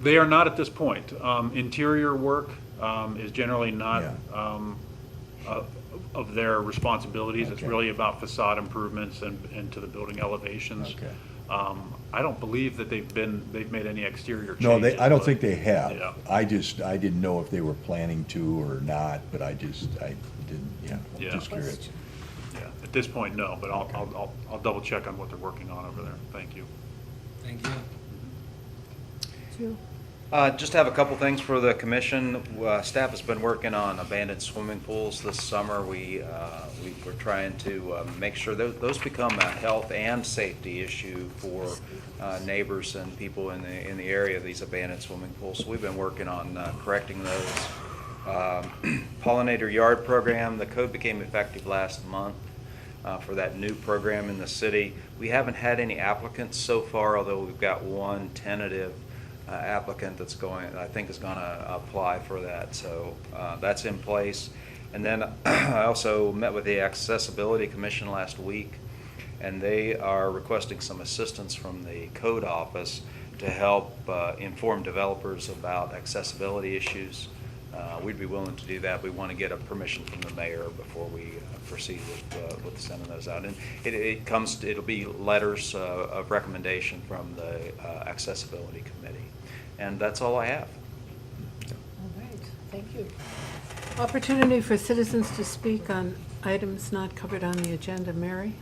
They are not at this point. Interior work is generally not of their responsibilities. It's Okay. really about facade improvements and to the building elevations. Okay. I don't believe that they've made any exterior changes. No, I don't but- think they have. Yeah. I didn't know if they were planning to or not, but I didn't, Yeah. just curious. Yeah, at this point, no, but I'll double check on what they're working on over there. Thank you. Thank you. Drew? Just have a couple things for the commission. Staff has been working on abandoned swimming pools this summer. We're trying to make sure those become a health and safety issue for neighbors and people in the area of these abandoned swimming pools. So we've been working on correcting those. Pollinator yard program, the code became effective last month for that new program in the city. We haven't had any applicants so far, although we've got one tentative applicant that's I think is going to apply for that. So that's in place. And then I also met with the Accessibility Commission last week, and they are requesting some assistance from the code office to help inform developers about accessibility issues. We'd be willing to do that. We want to get a permission from the mayor before we proceed with sending those out. And it'll be letters of recommendation from the Accessibility Committee. And that's all I have. All right, thank you. Opportunity for citizens to speak on items not covered on the agenda. Mary?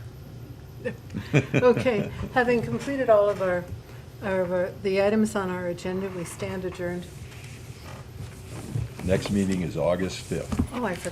Okay, having completed all of the items on our agenda, we stand adjourned. Next meeting is August 5th. Oh, I forgot.